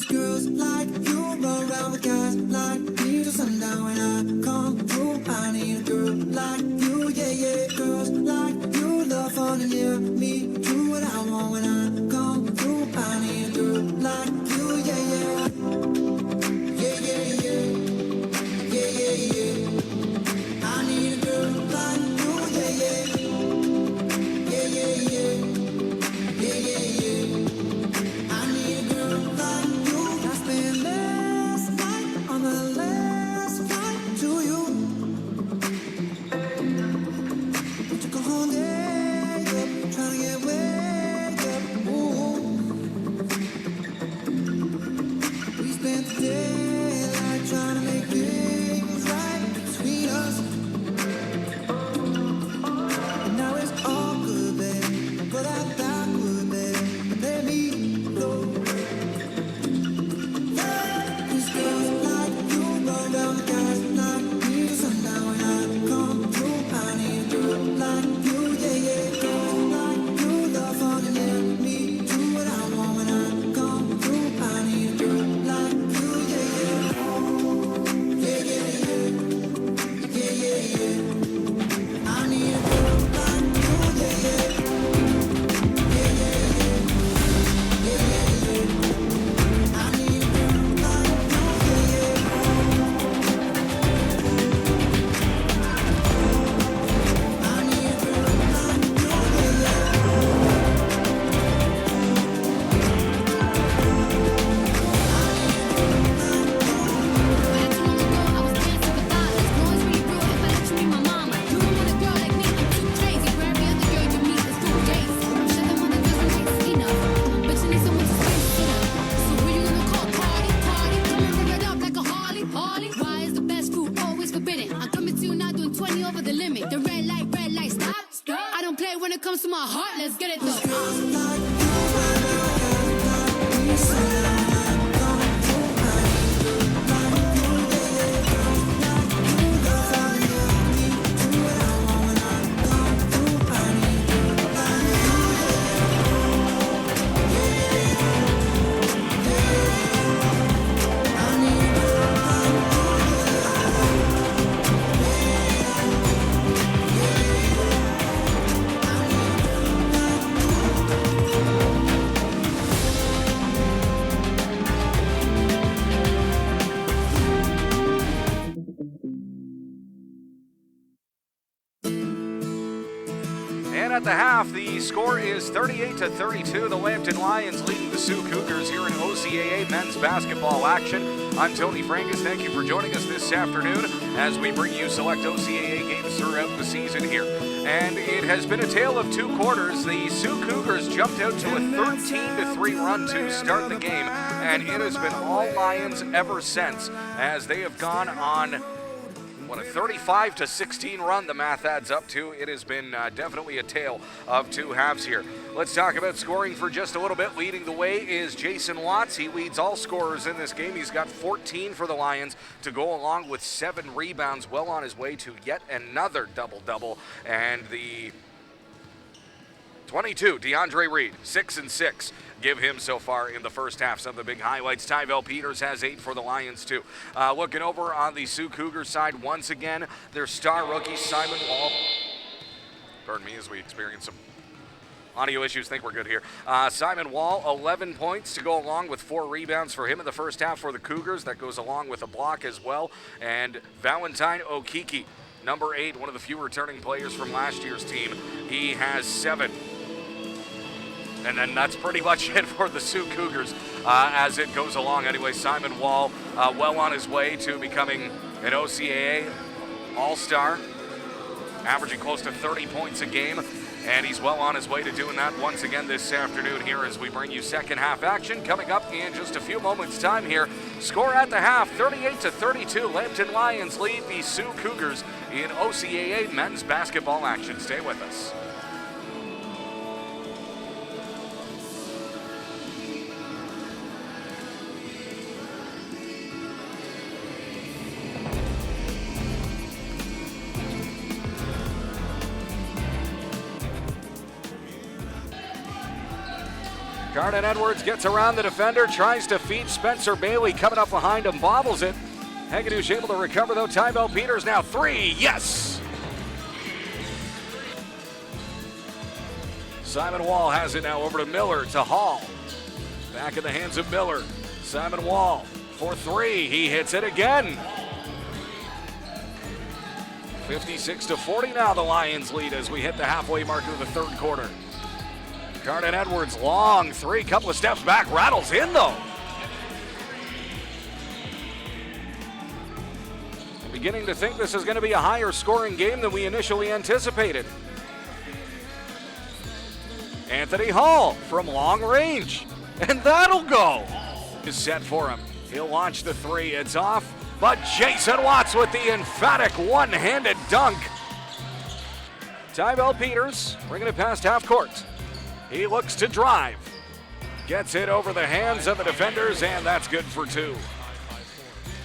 Girls like you run at the half. The score is 38-32. The Lambton Lions leading the Sault Cougars here in OCAA men's basketball action. I'm Tony Francis. Thank you for joining us this afternoon as we bring you select OCAA games throughout the season here. And it has been a tale of two quarters. The Sault Cougars jumped out to a 13-3 run to start the game, and it has been all Lions ever since as they have gone on a 35-16 run the math adds up to. It has been definitely a tale of two halves here. Let's talk about scoring for just a little bit. Leading the way is Jason Watts. He leads all scorers in this game. He's got 14 for the Lions to go along with 7 rebounds, well on his way to yet another double-double. And the 22, DeAndre Reed, 6 and 6. Give him so far in the first half. Some of the big highlights. Tyrell Peters has 8 for the Lions too. Looking over on the Sault Cougars side once again, their star rookie Simon Wall. Pardon me as we experience some audio issues. Think we're good here. Simon Wall, 11 points to go along with 4 rebounds for him in the first half for the Cougars. That goes along with a block as well. And Valentine Okiki, number 8, one of the few returning players from last year's team. He has 7. And then that's pretty much it for the Sault Cougars as it goes along. Anyway, Simon Wall well on his way to becoming an OCAA All-Star, averaging close to 30 points a game. And he's well on his way to doing that once again this afternoon here as we bring you second half action coming up in just a few moments' time here. Score at the half, 38-32. Lambton Lions lead the Sault Cougars in OCAA men's basketball action. Stay with us. Garden Edwards gets around the defender, tries to feed Spencer Bailey, coming up behind him, bobbles it. Hagedoo's able to recover though. Tyrell Peters now 3, yes! Simon Wall has it now over to Miller, to Hall. Back in the hands of Miller. Simon Wall for 3, he hits it again. 56-40 now the Lions lead as we hit the halfway mark of the third quarter. Garden Edwards, long 3, couple of steps back, rattles in though. I'm beginning to think this is going to be a higher scoring game than we initially anticipated. Anthony Hall from long range, and that'll go. Is set for him. He'll launch the 3, it's off, but Jason Watts with the emphatic one-handed dunk. Tyrell Peters bringing it past half court. He looks to drive, gets it over the hands of the defenders, and that's good for 2.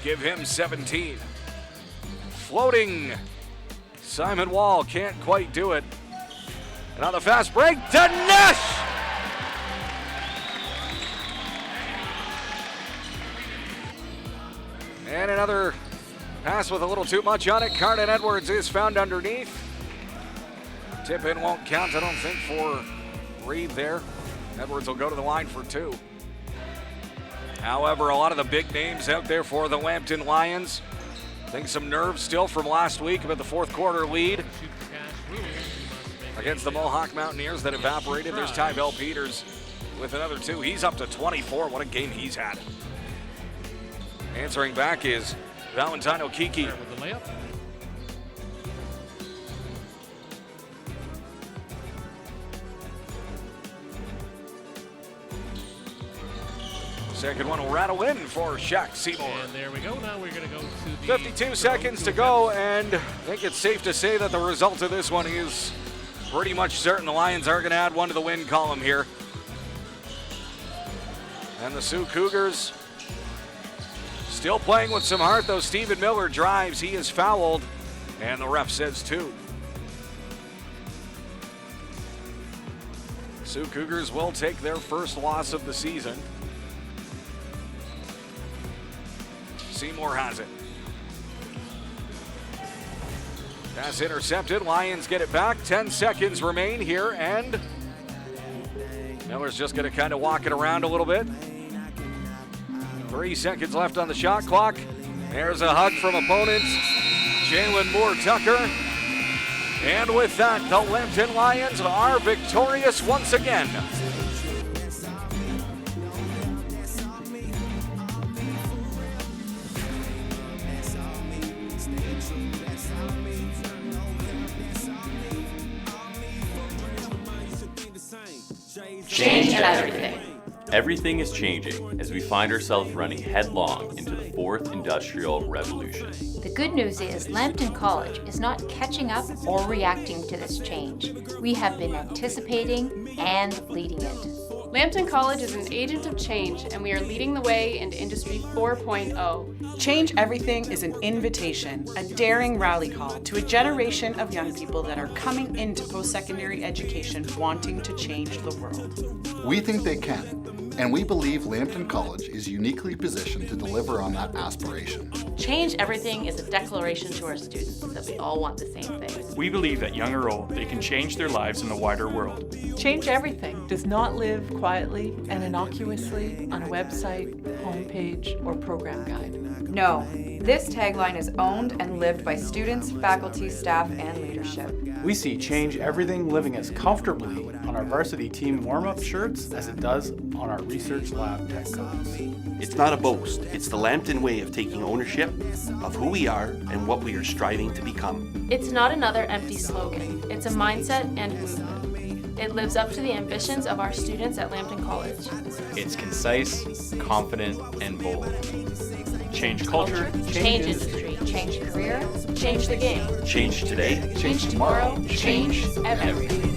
Give him 17. Floating, Simon Wall can't quite do it. And on the fast break, Dinesh! And another pass with a little too much on it. Garden Edwards is found underneath. Tip in won't count, I don't think, for Reed there. Edwards will go to the line for 2. However, a lot of the big names out there for the Lambton Lions. I think some nerves still from last week about the fourth quarter lead against the Mohawk Mountaineers that evaporated. There's Tyrell Peters with another 2. He's up to 24. What a game he's had. Answering back is Valentine Okiki. With the layup. Second one will rattle in for Shaq Seymour. And there we go. Now we're going to go to the 52 seconds to go, and I think it's safe to say that the result of this one is pretty much certain. The Lions are going to add 1 to the win column here. And the Sault Cougars still playing with some heart, though. Stephen Miller drives. He is fouled, and the ref says 2. Sault Cougars will take their first loss of the season. Seymour has it. Pass intercepted. Lions get it back. 10 seconds remain here, and Miller's just going to kind of walk it around a little bit. 3 seconds left on the shot clock. There's a hug from opponents. Jalen Moore-Tucker. And with that, the Lambton Lions are victorious once again. Change everything. Everything is changing as we find ourselves running headlong into the fourth industrial revolution. The good news is Lambton College is not catching up or reacting to this change. We have been anticipating and leading it. Lambton College is an agent of change, and we are leading the way into Industry 4.0. Change Everything is an invitation, a daring rally call to a generation of young people that are coming into post-secondary education wanting to change the world. We think they can, and we believe Lambton College is uniquely positioned to deliver on that aspiration. Change Everything is a declaration to our students that we all want the same thing. We believe that young or old, they can change their lives in the wider world. Change Everything does not live quietly and innocuously on a website, homepage, or program guide. No, this tagline is owned and lived by students, faculty, staff, and leadership. We see Change Everything living as comfortably on our varsity team warm-up shirts as it does on our research lab tech coats. It's not a boast, it's the Lambton way of taking ownership of who we are and what we are striving to become. It's not another empty slogan. It's a mindset and movement. It lives up to the ambitions of our students at Lambton College. It's concise, confident, and bold. Change culture, change industry, change career, change the game. Change today, Change tomorrow, change everything.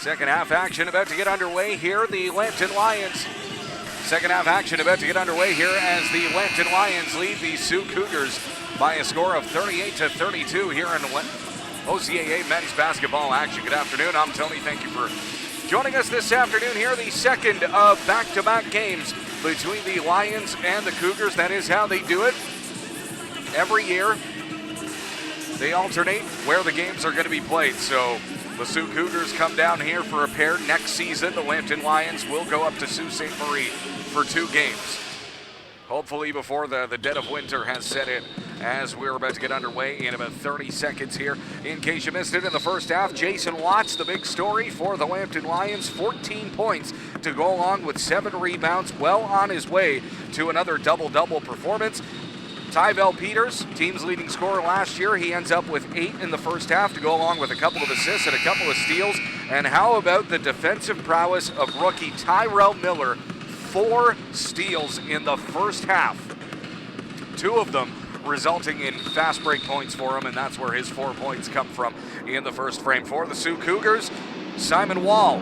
Second half action about to get underway here. The Lambton Lions. Second half action about to get underway here as the Lambton Lions lead the Sault Cougars by a score of 38-32 here in OCAA men's basketball action. Good afternoon. I'm Tony. Thank you for joining us this afternoon here. The second of back-to-back games between the Lions and the Cougars. That is how they do it. Every year, they alternate where the games are going to be played. So the Sault Cougars come down here for a pair. Next season, the Lambton Lions will go up to Sault Ste. Marie for 2 games. Hopefully before the dead of winter has set in, as we're about to get underway in about 30 seconds here. In case you missed it in the first half, Jason Watts, the big story for the Lambton Lions, 14 points to go along with 7 rebounds, well on his way to another double-double performance. Tyvel Peters, team's leading scorer last year, he ends up with 8 in the first half to go along with a couple of assists and a couple of steals. And how about the defensive prowess of rookie Tyrell Miller? 4 steals in the first half. 2 of them resulting in fast break points for him, and that's where his 4 points come from in the first frame. For the Sault Cougars, Simon Wall.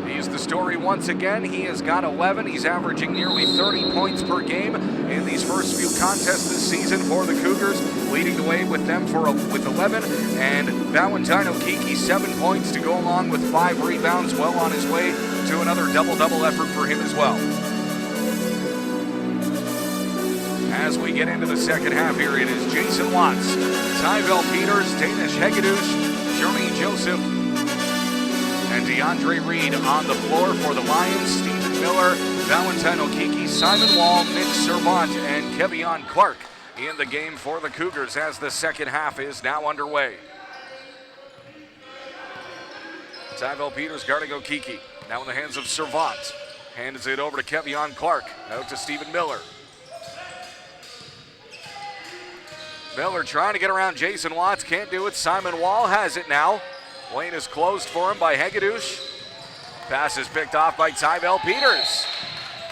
He's the story once again. He has got 11. He's averaging nearly 30 points per game in these first few contests this season for the Cougars, leading the way with them with 11. And Valentine Okiki, 7 points to go along with 5 rebounds, well on his way to another double-double effort for him as well. As we get into the second half here, it is Jason Watts, Tyvel Peters, Danish Hegedus, Journey Joseph, and DeAndre Reed on the floor for the Lions. Stephen Miller, Valentine Okiki, Simon Wall, Nick Servant, and Kevion Clark in the game for the Cougars as the second half is now underway. Tyvel Peters guarding Okiki. Now in the hands of Servant. Hands it over to Kevion Clark. Out to Stephen Miller. Miller trying to get around Jason Watts. Can't do it. Simon Wall has it now. Lane is closed for him by Hegedus. Pass is picked off by Tyvel Peters.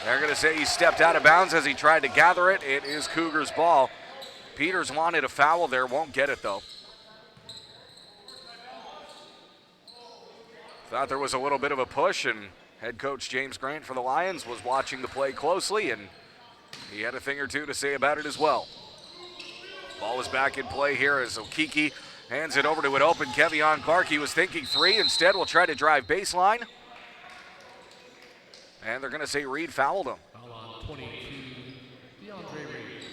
They're going to say he stepped out of bounds as he tried to gather it. It is Cougars ball. Peters wanted a foul there. Won't get it though. Thought there was a little bit of a push, and head coach James Grant for the Lions was watching the play closely, and he had a thing or two to say about it as well. Ball is back in play here as Okiki hands it over to an open Kevion Clark. He was thinking 3. Instead, will try to drive baseline. And they're going to say Reed fouled him. Foul on 22, DeAndre Reed.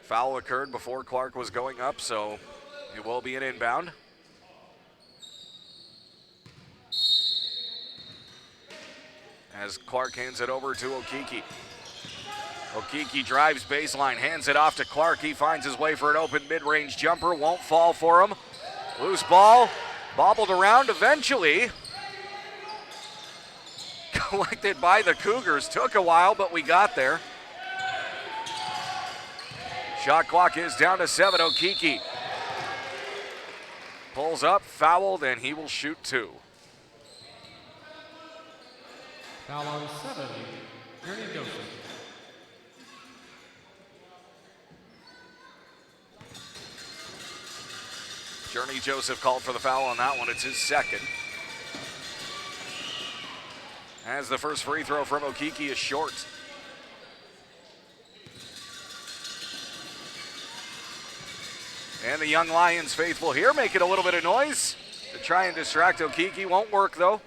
Foul occurred before Clark was going up, so it will be an inbound. As Clark hands it over to Okiki. Okiki drives baseline, hands it off to Clark. He finds his way for an open mid-range jumper. Won't fall for him. Loose ball, bobbled around eventually. Collected by the Cougars. Took a while, but we got there. Shot clock is down to 7. Okiki pulls up, fouled, and he will shoot 2. Foul on 7, Journey Joseph. Journey Joseph called for the foul on that one. It's his second. As the first free throw from Okiki is short. And the young Lions faithful here making a little bit of noise to try and distract Okiki. Won't work though,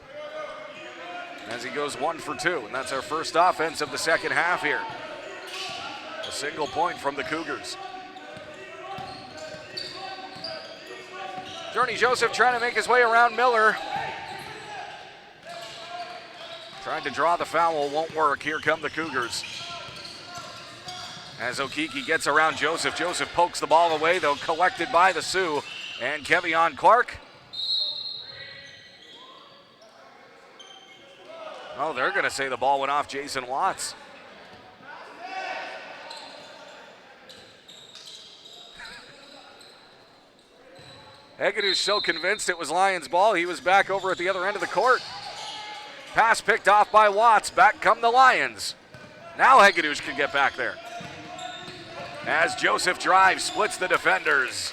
as he goes 1 for 2. And that's our first offense of the second half here. A single point from the Cougars. Journey Joseph trying to make his way around Miller. Tried to draw the foul, won't work. Here come the Cougars. As Okiki gets around Joseph, Joseph pokes the ball away, though collected by the Sioux. And Kevion Clark. Oh, they're going to say the ball went off Jason Watts. Hegedus so convinced it was Lions ball, he was back over at the other end of the court. Pass picked off by Watts. Back come the Lions. Now Hegedus can get back there. As Joseph drives, splits the defenders,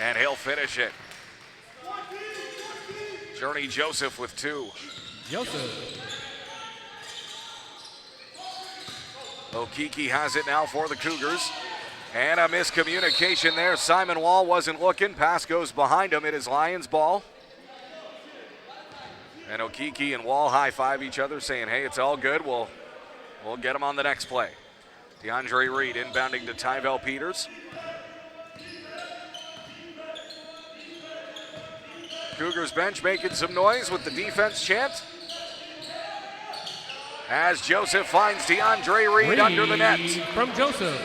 and he'll finish it. Journey Joseph with 2. Joseph. Okiki has it now for the Cougars. And a miscommunication there. Simon Wall wasn't looking. Pass goes behind him. It is Lions ball. And Okiki and Wall high-five each other saying, hey, it's all good. We'll get him on the next play. DeAndre Reed inbounding to Tyvel Peters. Cougars bench making some noise with the defense chant. As Joseph finds DeAndre Reed under the net. From Joseph.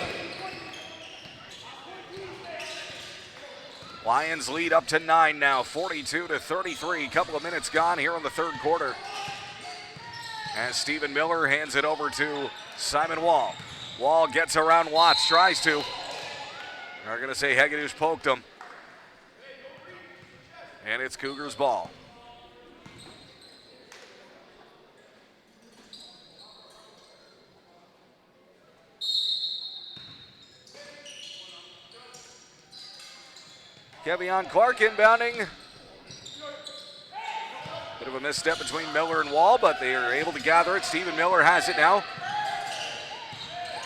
Lions lead up to 9 now, 42-33. Couple of minutes gone here in the third quarter. As Stephen Miller hands it over to Simon Wall. Wall gets around Watts, tries to. They're going to say Hegedus poked him. And it's Cougars ball. Kevion Clark inbounding. Bit of a misstep between Miller and Wall, but they are able to gather it. Stephen Miller has it now.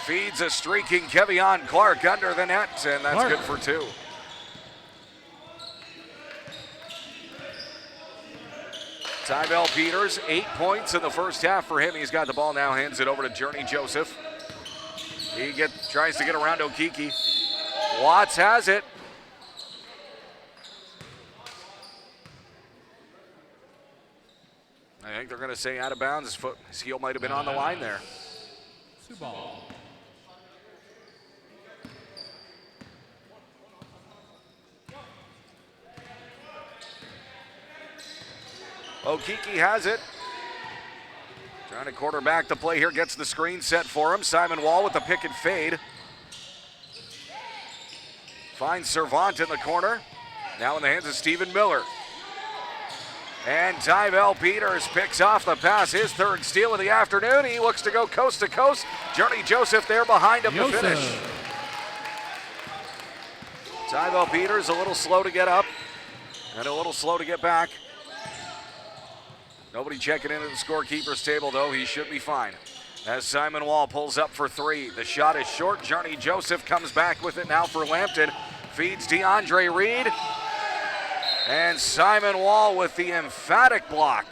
Feeds a streaking Kevion Clark under the net, and that's good for 2. Tyvel Peters, 8 points in the first half for him. He's got the ball now, hands it over to Journey Joseph. He tries to get around Okiki. Watts has it. I think they're going to say out of bounds. His heel might have been on the line there. Sioux ball. Okiki has it. Trying to quarterback the play here. Gets the screen set for him. Simon Wall with the pick and fade. Finds Servant in the corner. Now in the hands of Stephen Miller. And Tyvel Peters picks off the pass, his third steal of the afternoon. He looks to go coast to coast. Journey Joseph there behind him to finish. Tyvel Peters a little slow to get up and a little slow to get back. Nobody checking into the scorekeeper's table, though. He should be fine. As Simon Wall pulls up for 3. The shot is short. Journey Joseph comes back with it now for Lambton. Feeds DeAndre Reed. And Simon Wall with the emphatic block.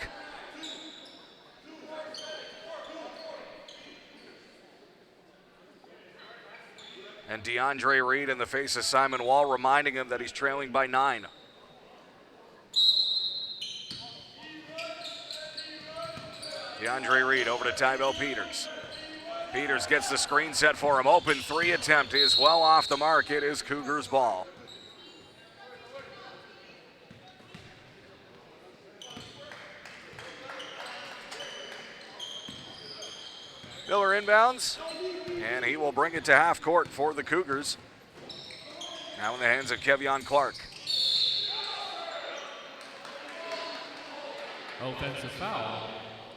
And DeAndre Reed in the face of Simon Wall, reminding him that he's trailing by 9. DeAndre Reed over to Tyvel Peters. Peters gets the screen set for him. Open 3 attempt is well off the mark. It is Cougars ball. Miller inbounds, and he will bring it to half court for the Cougars. Now in the hands of Kevion Clark. Offensive foul,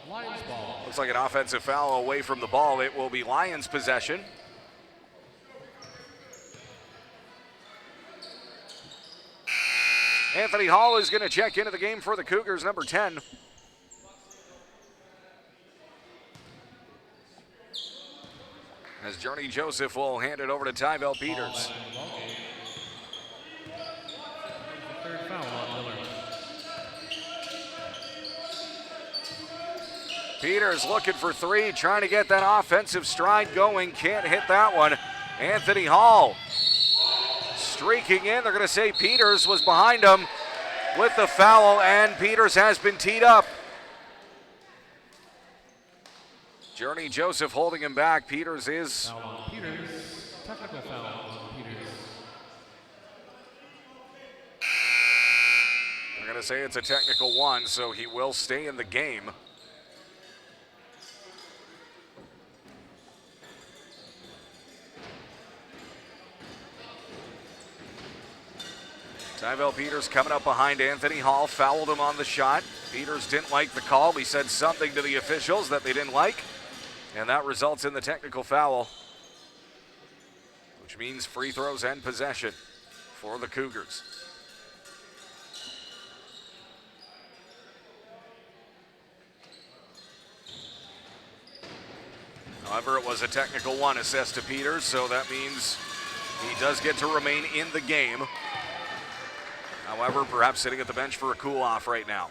Lions ball. Looks like an offensive foul away from the ball. It will be Lions possession. Anthony Hall is going to check into the game for the Cougars, number 10. As Journey Joseph will hand it over to Tyvel Peters. Third foul on Miller. Peters looking for 3, trying to get that offensive stride going. Can't hit that one. Anthony Hall streaking in. They're going to say Peters was behind him with the foul, and Peters has been teed up. Journey Joseph holding him back. Peters is. Foul on Peters. Technical foul on Peters. They're going to say it's a technical 1, so he will stay in the game. Tyvel Peters coming up behind Anthony Hall, fouled him on the shot. Peters didn't like the call. He said something to the officials that they didn't like, and that results in the technical foul, which means free throws and possession for the Cougars. However, it was a technical one assessed to Peters, so that means he does get to remain in the game. However, perhaps sitting at the bench for a cool-off right now.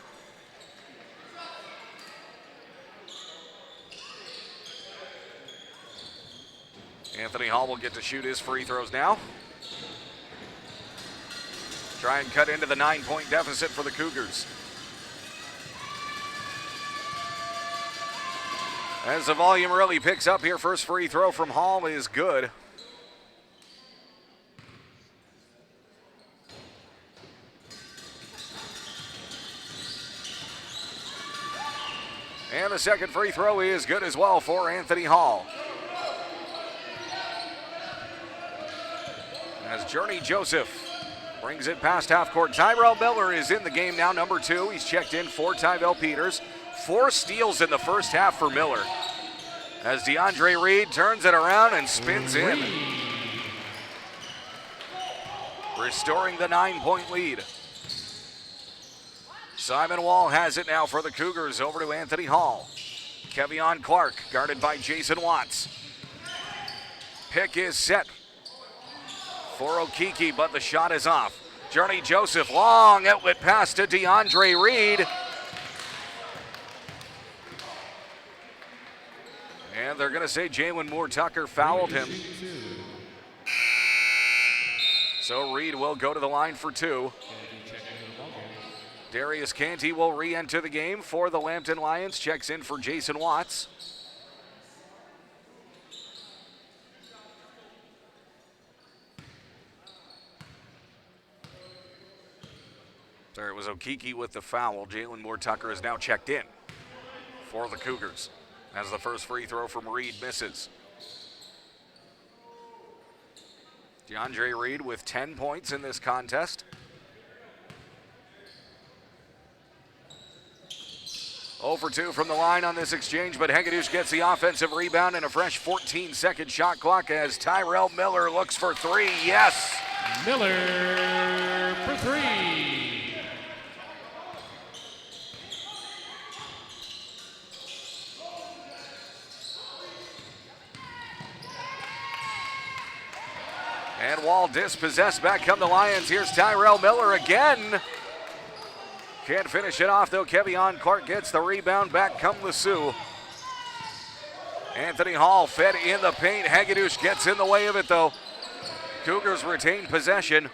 Anthony Hall will get to shoot his free throws now. Try and cut into the 9-point deficit for the Cougars. As the volume really picks up here, first free throw from Hall is good. And the second free throw is good as well for Anthony Hall. As Journey Joseph brings it past half court. Tyrell Miller is in the game now, number 2. He's checked in for Tyrell Peters. 4 steals in the first half for Miller. As DeAndre Reed turns it around and spins in. Restoring the 9-point lead. Simon Wall has it now for the Cougars, over to Anthony Hall. Kevion Clark guarded by Jason Watts. Pick is set for Okiki, but the shot is off. Journey Joseph, long outlet pass to DeAndre Reed. And they're going to say Jalen Moore-Tucker fouled him. So Reed will go to the line for 2. Darius Canty will re-enter the game for the Lambton Lions. Checks in for Jason Watts. There it was Okiki with the foul. Jalen Moore-Tucker is now checked in for the Cougars as the first free throw from Reed misses. DeAndre Reed with 10 points in this contest. 0 for 2 from the line on this exchange, but Hegedus gets the offensive rebound and a fresh 14-second shot clock as Tyrell Miller looks for 3. Yes! Miller for 3. And Wall dispossessed. Back come the Lions. Here's Tyrell Miller again. Can't finish it off, though. Kevion Clark gets the rebound. Back come the Sioux. Anthony Hall fed in the paint. Hegedus gets in the way of it, though. Cougars retain possession.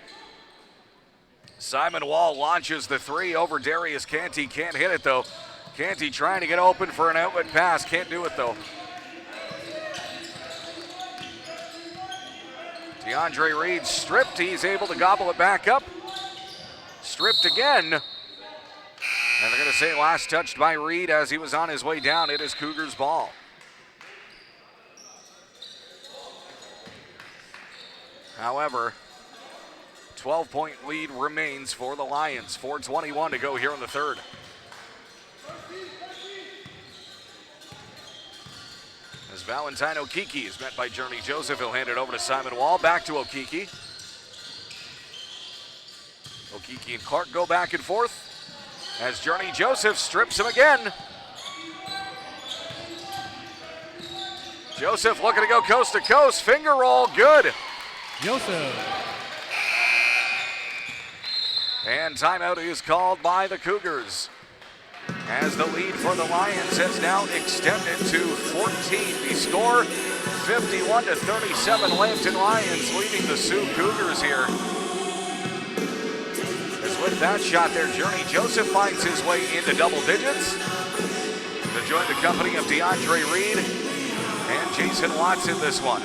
Simon Wall launches the 3 over Darius Canty. Can't hit it, though. Canty trying to get open for an outlet pass. Can't do it, though. DeAndre Reed stripped. He's able to gobble it back up. Stripped again. And they're going to say last touched by Reed as he was on his way down. It is Cougars ball. However, 12-point lead remains for the Lions. 4:21 to go here in the third. As Valentine Okiki is met by Journey Joseph, he'll hand it over to Simon Wall. Back to Okiki. Okiki and Clark go back and forth as Journey Joseph strips him again. Joseph looking to go coast to coast. Finger roll, good. Joseph. And timeout is called by the Cougars, as the lead for the Lions has now extended to 14. The score, 51-37, Lambton Lions leading the Sioux Cougars here. As with that shot there, Journey Joseph finds his way into double digits to join the company of DeAndre Reed and Jason Watts in this one.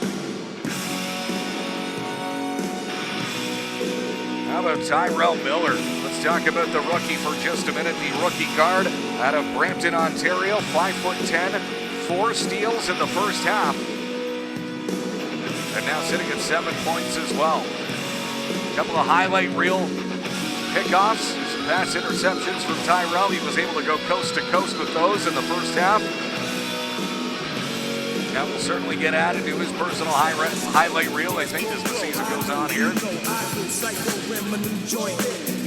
How about Tyrell Miller? Let's talk about the rookie for just a minute. The rookie guard out of Brampton, Ontario, 5'10", 4 steals in the first half. And now sitting at 7 points as well. A couple of highlight reel pickoffs, some pass interceptions from Tyrell. He was able to go coast to coast with those in the first half. That will certainly get added to his personal highlight reel, I think, as the season goes on here.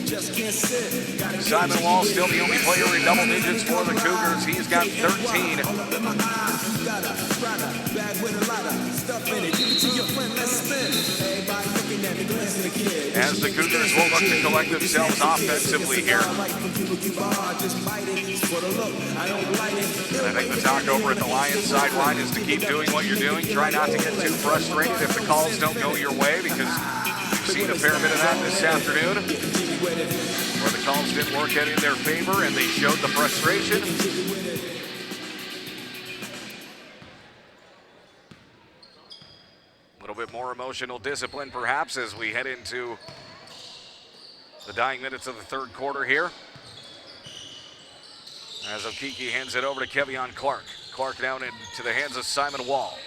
Simon Wall still the only player in double digits for the Cougars. He's got 13. As the Cougars will look to collect themselves offensively here. And I think the talk over at the Lions sideline is to keep doing what you're doing. Try not to get too frustrated if the calls don't go your way, because you've seen a fair bit of that this afternoon, where the calls didn't work out in their favor and they showed the frustration. A little bit more emotional discipline perhaps as we head into the dying minutes of the third quarter here. As Okiki hands it over to Kevion Clark. Clark down into the hands of Simon Wall.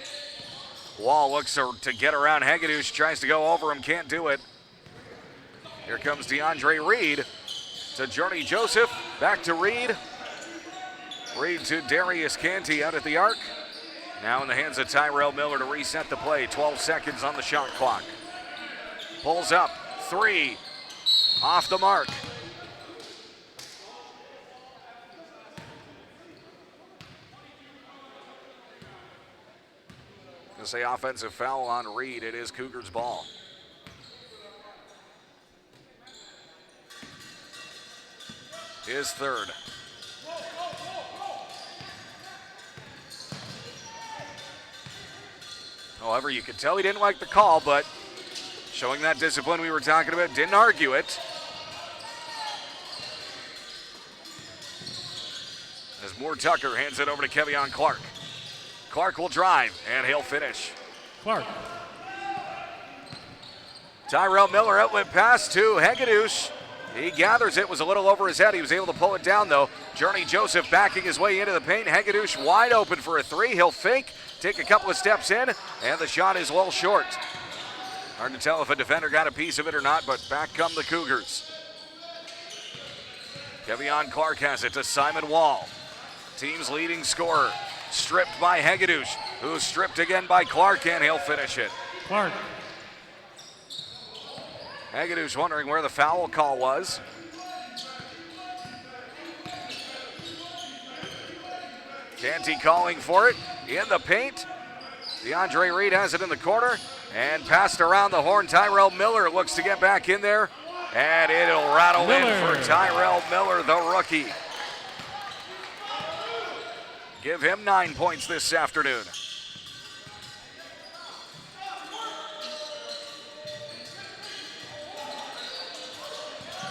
Wall looks to get around Hagedus, tries to go over him, can't do it. Here comes DeAndre Reed to Journey Joseph, back to Reed. Reed to Darius Canty out at the arc. Now in the hands of Tyrell Miller to reset the play. 12 seconds on the shot clock. Pulls up, 3, off the mark. Gonna say offensive foul on Reed. It is Cougars ball. His third. However, you could tell he didn't like the call, but showing that discipline we were talking about, didn't argue it. As Moore Tucker hands it over to Kevion Clark. Clark will drive, and he'll finish. Clark. Tyrell Miller outlet pass to Hagedus. He gathers it, was a little over his head. He was able to pull it down, though. Journey Joseph backing his way into the paint. Hagedus wide open for a 3. He'll fake, take a couple of steps in, and the shot is well short. Hard to tell if a defender got a piece of it or not, but back come the Cougars. Kevion Clark has it to Simon Wall. Team's leading scorer. Stripped by Hagedus, who's stripped again by Clark, and he'll finish it. Clark. Hagedus wondering where the foul call was. Canty calling for it in the paint. DeAndre Reed has it in the corner and passed around the horn. Tyrell Miller looks to get back in there, and it'll rattle in for Tyrell Miller, the rookie. Give him 9 points this afternoon.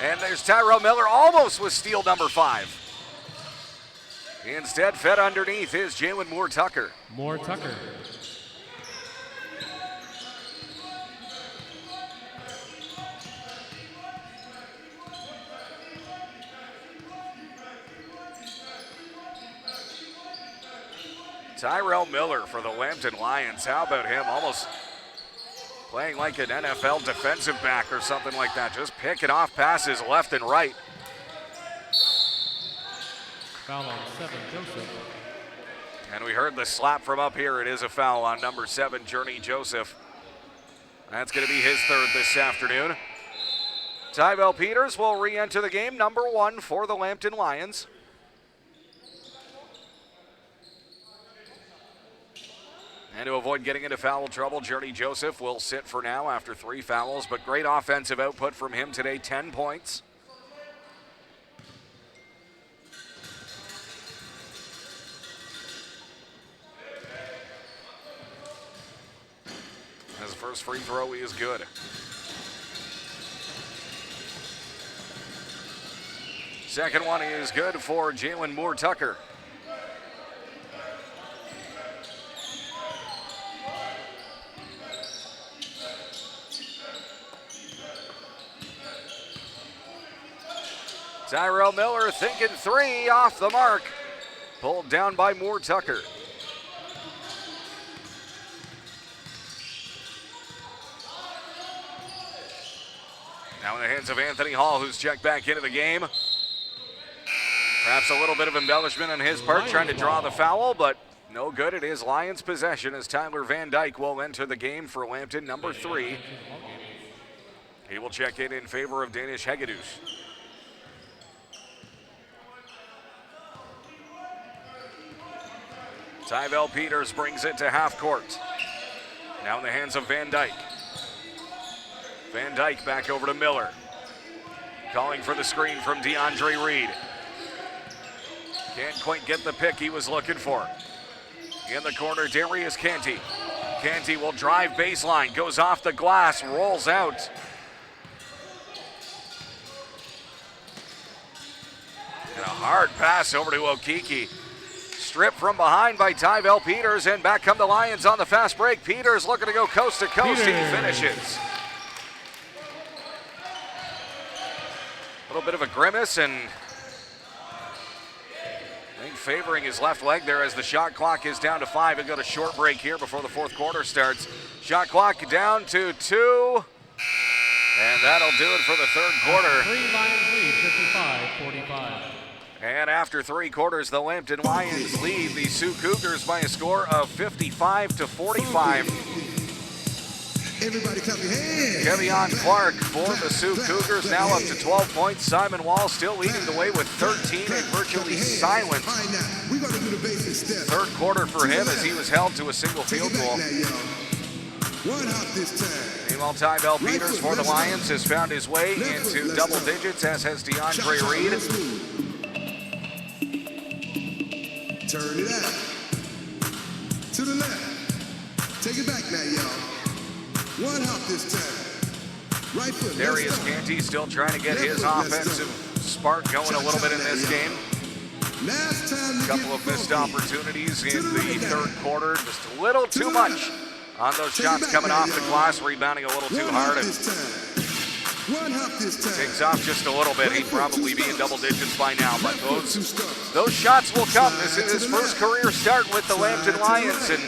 And there's Tyrell Miller, almost with steal number 5. Instead, fed underneath is Jalen Moore Tucker. Moore Tucker. Tyrell Miller for the Lambton Lions. How about him? Almost playing like an NFL defensive back or something like that. Just picking off passes left and right. Foul on 7, Joseph. And we heard the slap from up here. It is a foul on number 7, Journey Joseph. That's going to be his third this afternoon. Tyvel Peters will re-enter the game, number 1 for the Lambton Lions. And to avoid getting into foul trouble, Journey Joseph will sit for now after 3 fouls, but great offensive output from him today, 10 points. His first free throw is good. Second one is good for Jalen Moore Tucker. Tyrell Miller thinking 3 off the mark. Pulled down by Moore Tucker. Now in the hands of Anthony Hall, who's checked back into the game. Perhaps a little bit of embellishment on his part, trying to draw the foul, but no good. It is Lions possession as Tyler Van Dyke will enter the game for Lambton, number 3. He will check in favor of Danish Hegedus. Tyvel Peters brings it to half court. Now in the hands of Van Dyke. Van Dyke back over to Miller. Calling for the screen from DeAndre Reed. Can't quite get the pick he was looking for. In the corner, Darius Canty. Canty will drive baseline, goes off the glass, rolls out. And a hard pass over to Okiki. Stripped from behind by Tyvel Peters, and back come the Lions on the fast break. Peters looking to go coast to coast. He finishes. A little bit of a grimace, and I think favoring his left leg there as the shot clock is down to 5. We've got a short break here before the fourth quarter starts. Shot clock down to 2. And that'll do it for the third quarter. 3 Lions lead, 55-45. And after 3 quarters, the Lambton Lions lead the Sault Cougars by a score of 55-45. Everybody clap your hands. Kevion Clark for the Sault Cougars now up to 12 points. Simon Wall still leading the way with 13 and virtually silent. We're going to do the basic steps. Third quarter for him as he was held to a single field goal. One hop this time. Meanwhile, Tyvel Peters for the Lions has found his way into double digits, as has DeAndre Reed. Turn it out. To the left. Take it back now, y'all. One hop this time. Right foot. Darius Canty still trying to get his offensive spark going a little bit in this game. Last time. A couple of missed opportunities in the third quarter. Just a little too much on those shots coming off the glass, rebounding a little too hard. And One hop this time. takes off just a little bit. He'd probably be in double digits by now, but those shots will come. This is his first career start with the Lambton Lions, and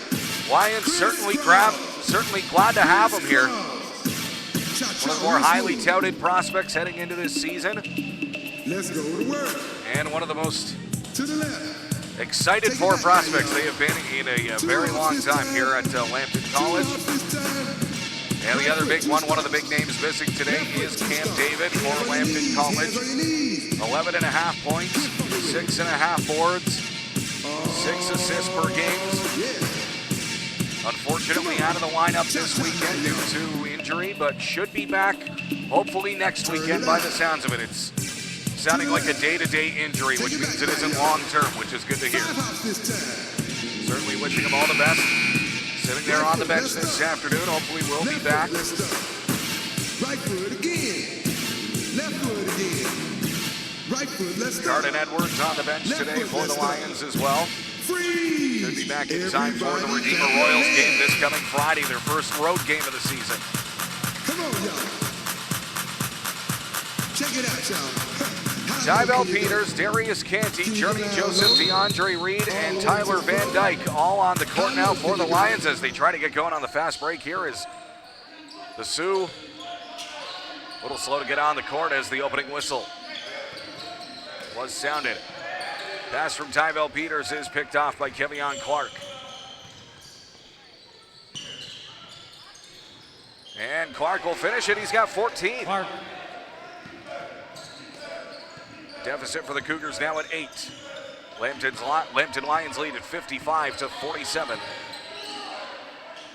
Lions certainly glad to have him here. One of the more highly touted prospects heading into this season. Let's go to work. And one of the most to the left. Excited for prospects they have been in a very long time here at Lambton College. And the other big one of the big names missing today is Cam David for Lambton College. 11.5 points, 6.5 boards, 6 assists per game. Unfortunately out of the lineup this weekend due to injury, but should be back hopefully next weekend by the sounds of it. It's sounding like a day-to-day injury, which means it isn't long-term, which is good to hear. Certainly wishing him all the best. Sitting there on the bench this afternoon, hopefully we'll be back. Right foot again. Left foot again. Right foot, let's go. Garden Edwards on the bench today for the Lions as well. Should be back in time for the Redeemer Royals game this coming Friday, their first road game of the season. Come on, y'all. Check it out, y'all. Tyvel Peters, Darius Canty, Journey Joseph, DeAndre Reed, and Tyler Van Dyke all on the court now for the Lions as they try to get going on the fast break here as the Sioux a little slow to get on the court as the opening whistle was sounded. Pass from Tyvel Peters is picked off by Kevion Clark. And Clark will finish it. He's got 14. Clark. Deficit for the Cougars now at 8. Lambton Lions lead at 55-47.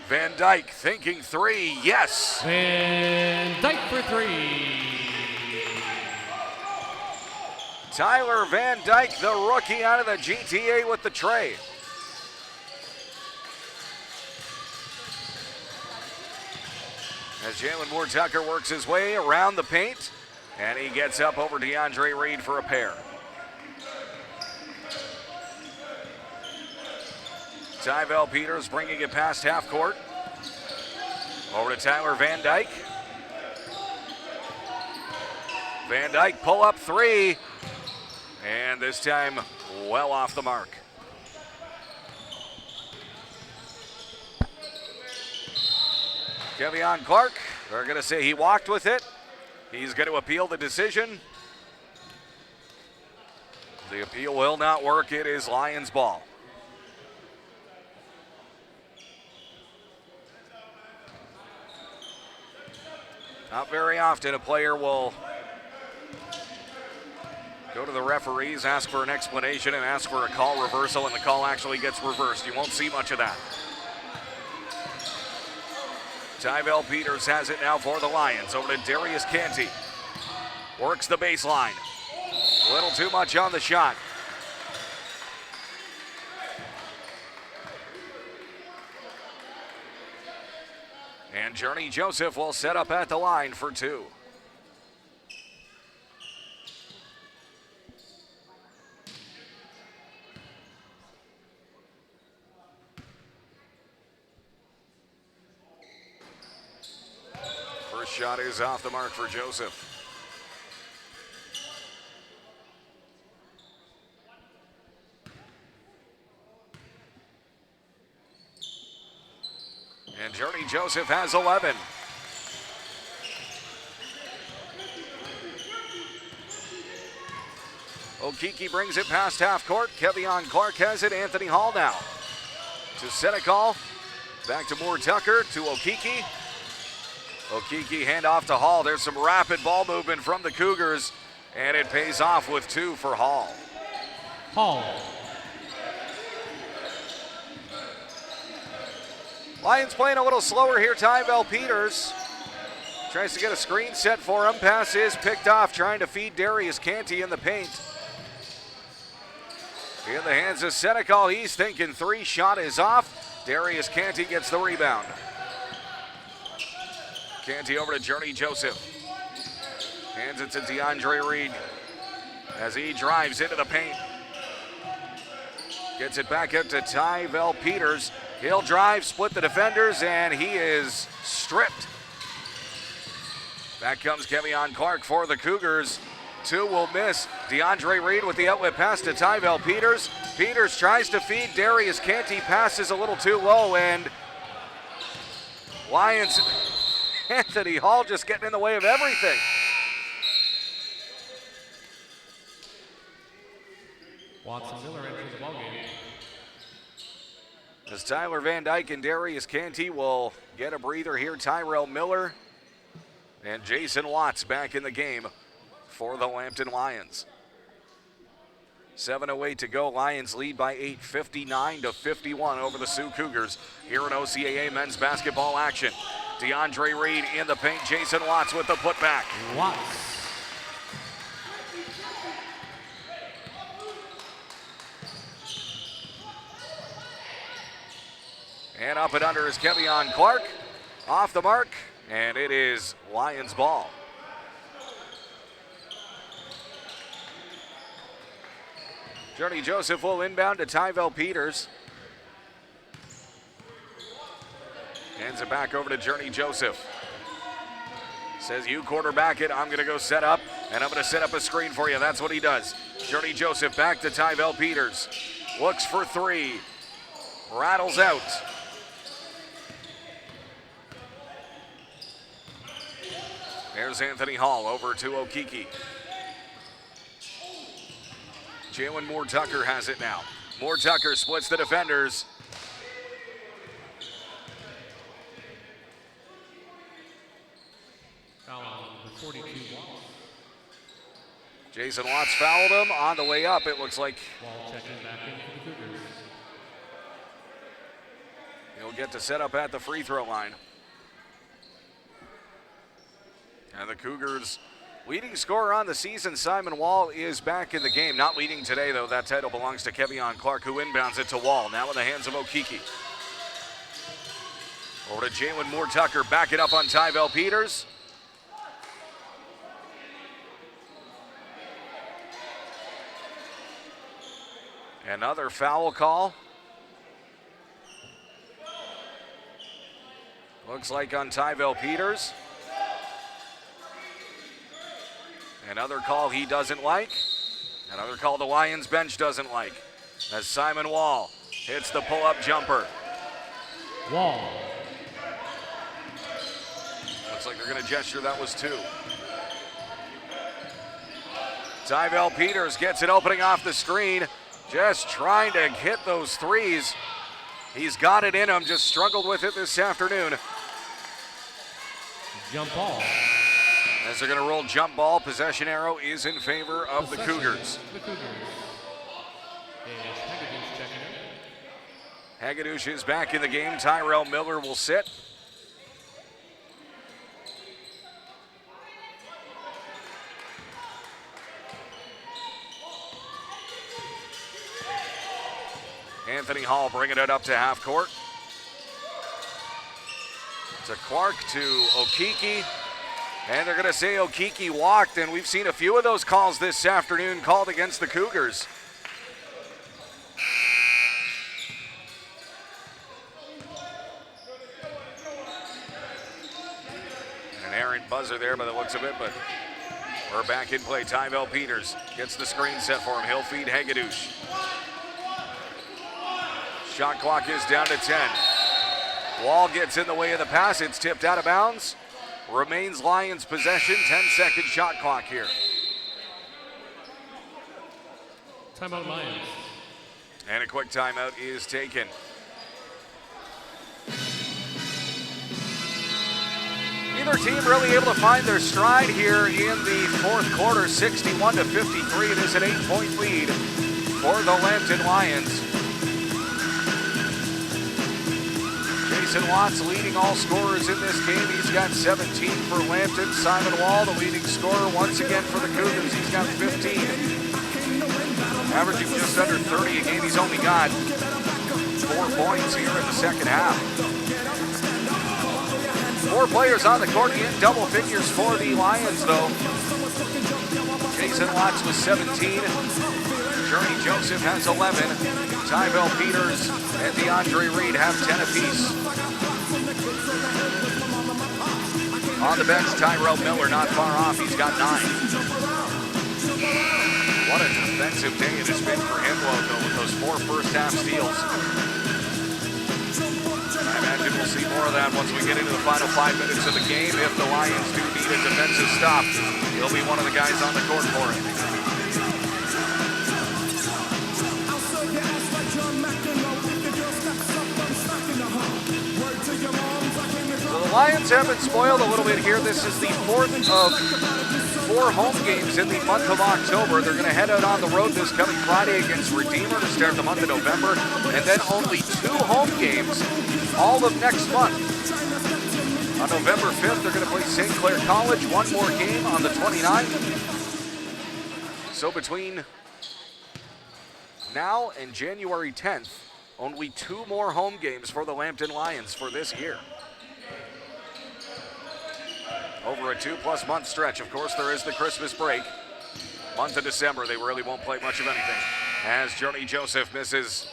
Van Dyke thinking 3, yes. Van Dyke for 3. Tyler Van Dyke, the rookie out of the GTA with the tray. As Jalen Moore Tucker works his way around the paint, and he gets up over DeAndre Reed for a pair. Tyvel Peters bringing it past half court. Over to Tyler Van Dyke. Van Dyke pull up 3. And this time, well off the mark. Kevion Clark, they're going to say he walked with it. He's going to appeal the decision. The appeal will not work. It is Lions ball. Not very often a player will go to the referees, ask for an explanation, and ask for a call reversal, and the call actually gets reversed. You won't see much of that. Tyvel Peters has it now for the Lions. Over to Darius Canty. Works the baseline. A little too much on the shot. And Journey Joseph will set up at the line for two. First shot is off the mark for Joseph. And Journey Joseph has 11. Okiki brings it past half court. Kevion Clark has it. Anthony Hall now. To Senecal. Back to Moore Tucker. To Okiki. Okiki handoff to Hall. There's some rapid ball movement from the Cougars. And it pays off with two for Hall. Hall. Lions playing a little slower here. Tyvel Peters tries to get a screen set for him. Pass is picked off, trying to feed Darius Canty in the paint. In the hands of Senecal, he's thinking three. Shot is off. Darius Canty gets the rebound. Canty over to Journey Joseph. Hands it to DeAndre Reed as he drives into the paint. Gets it back up to Tyvel Peters. He'll drive, split the defenders, and he is stripped. Back comes Kevion Clark for the Cougars. Two will miss. DeAndre Reed with the outlet pass to Tyvel Peters. Peters tries to feed Darius Canty. Passes a little too low, and Lions, Anthony Hall just getting in the way of everything. Watson Miller enters the ballgame. As Tyler Van Dyke and Darius Canty will get a breather here. Tyrell Miller and Jason Watts back in the game for the Lambton Lions. 7:08 to go. Lions lead by 8, 59-51 over the Sault Cougars here in OCAA men's basketball action. DeAndre Reed in the paint. Jason Watts with the putback. Watts. And up and under is Kevion Clark. Off the mark, and it is Lions ball. Journey Joseph will inbound to Tyvel Peters. Hands it back over to Journey Joseph. Says, you quarterback it, I'm gonna go set up, and I'm gonna set up a screen for you. That's what he does. Journey Joseph back to Tyvel Peters. Looks for three. Rattles out. There's Anthony Hall over to Okiki. Jalen Moore Tucker has it now. Moore Tucker splits the defenders. Foul on the 42 Watts. Jason Watts fouled him on the way up. It looks like Ball checking back in for the Cougars. he'll get to set up at the free throw line. And the Cougars' leading scorer on the season, Simon Wall, is back in the game. Not leading today, though. That title belongs to Kevion Clark, who inbounds it to Wall. Now in the hands of Okiki. Over to Jalen Moore Tucker. Back it up on Tyvel Peters. Another foul call. Looks like on Tyvel Peters. Another call he doesn't like. Another call the Lions bench doesn't like. As Simon Wall hits the pull-up jumper. Wall. Looks like they're going to gesture that was two. Tyvel Peters gets it opening off the screen. Just trying to hit those threes. He's got it in him, just struggled with it this afternoon. Jump ball. As they're going to roll jump ball, possession arrow is in favor of the Cougars. The Cougars. And Hagedoosh checking in. Hagedoosh is back in the game. Tyrell Miller will sit. Anthony Hall bringing it up to half court. To Clark, to Okiki. And they're going to say Okiki walked, and we've seen a few of those calls this afternoon called against the Cougars. An errant buzzer there by the looks of it, but we're back in play. Tyvel Peters gets the screen set for him. He'll feed Hagedoosh. Shot clock is down to 10. Wall gets in the way of the pass. It's tipped out of bounds. Remains Lions possession. 10-second shot clock here. Timeout Lions. And a quick timeout is taken. Neither team really able to find their stride here in the fourth quarter. 61-53. It is an 8-point lead for the Lambton Lions. Jason Watts leading all scorers in this game. He's got 17 for Lambton. Simon Wall, the leading scorer once again for the Cougars. He's got 15. Averaging just under 30 a game. He's only got 4 points here in the second half. 4 players on the court in double figures for the Lions, though. Jason Watts with 17. Journey Joseph has 11. Tyvel Peters and DeAndre Reed have 10 apiece. On the bench, Tyrell Miller not far off. He's got 9. What a defensive day it has been for him, though, with those 4 first-half steals. I imagine we'll see more of that once we get into the final 5 minutes of the game. If the Lions do need a defensive stop, he'll be one of the guys on the court for it. So the Lions have been spoiled a little bit here. This is the 4th of 4 home games in the month of October. They're going to head out on the road this coming Friday against Redeemer to start the month of November, and then only 2 home games all of next month. On November 5th, they're going to play St. Clair College. 1 more game on the 29th. So between now and January 10th, only 2 more home games for the Lambton Lions for this year. Over a 2+ month stretch. Of course, there is the Christmas break. Month of December, they really won't play much of anything. As Journey Joseph misses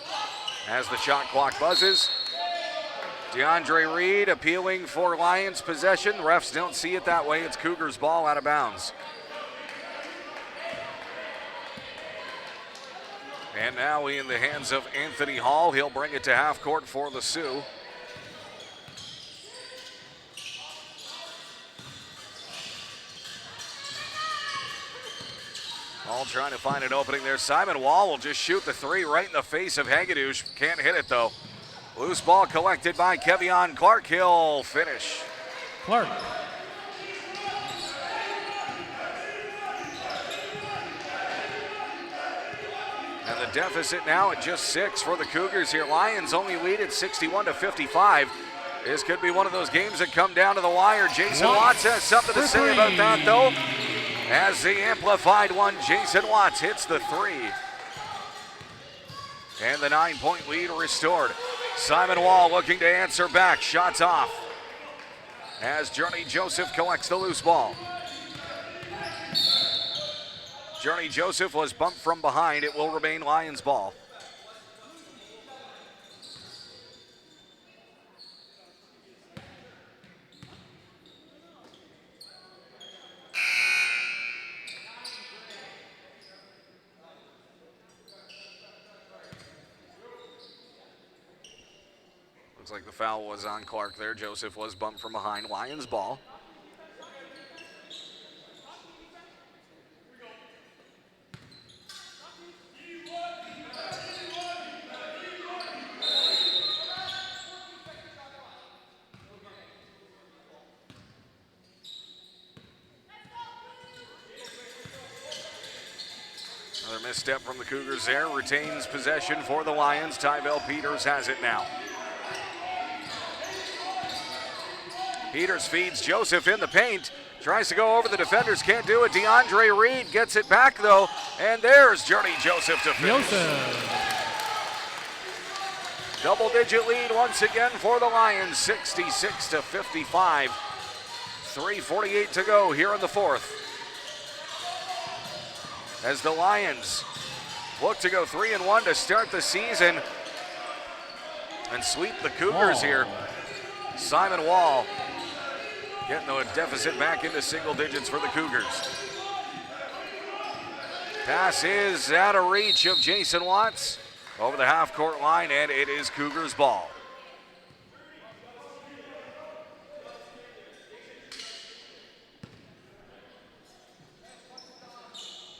as the shot clock buzzes. DeAndre Reed appealing for Lions possession. Refs don't see it that way. It's Cougars ball out of bounds. And now in the hands of Anthony Hall. He'll bring it to half court for the Sioux. Hall trying to find an opening there. Simon Wall will just shoot the 3 right in the face of Hagedoosh. Can't hit it though. Loose ball collected by Kevion Clark. He'll finish. Clark. And the deficit now at just 6 for the Cougars here. Lions only lead at 61-55. This could be one of those games that come down to the wire. Jason Watts has something to say about that though. As the amplified one, Jason Watts hits the 3. And the 9-point lead restored. Simon Wall looking to answer back. Shots off. As Journey Joseph collects the loose ball. Journey Joseph was bumped from behind. It will remain Lions ball. Looks like the foul was on Clark there. Joseph was bumped from behind. Lions ball. Misstep from the Cougars there. Retains possession for the Lions. Tyvel Peters has it now. Peters feeds Joseph in the paint. Tries to go over the defenders, can't do it. DeAndre Reed gets it back though, and there's Journey Joseph to finish. Double-digit lead once again for the Lions, 66-55. 3:48 to go here in the fourth. As the Lions look to go 3-1 to start the season and sweep the Cougars here. Simon Wall getting the deficit back into single digits for the Cougars. Pass is out of reach of Jason Watts over the half-court line, and it is Cougars ball.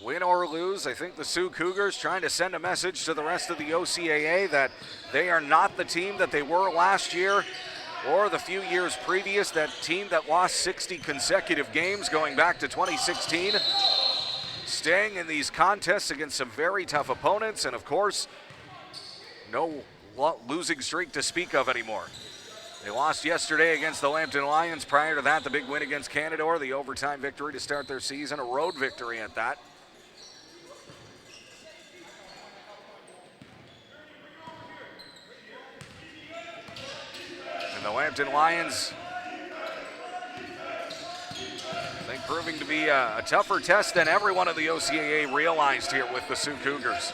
Win or lose, I think the Sioux Cougars trying to send a message to the rest of the OCAA that they are not the team that they were last year or the few years previous, that team that lost 60 consecutive games going back to 2016. Staying in these contests against some very tough opponents, and of course, no losing streak to speak of anymore. They lost yesterday against the Lambton Lions. Prior to that, the big win against Canadore, the overtime victory to start their season, a road victory at that. And the Lambton Lions, I think, proving to be a tougher test than everyone in the OCAA realized here with the Sioux Cougars.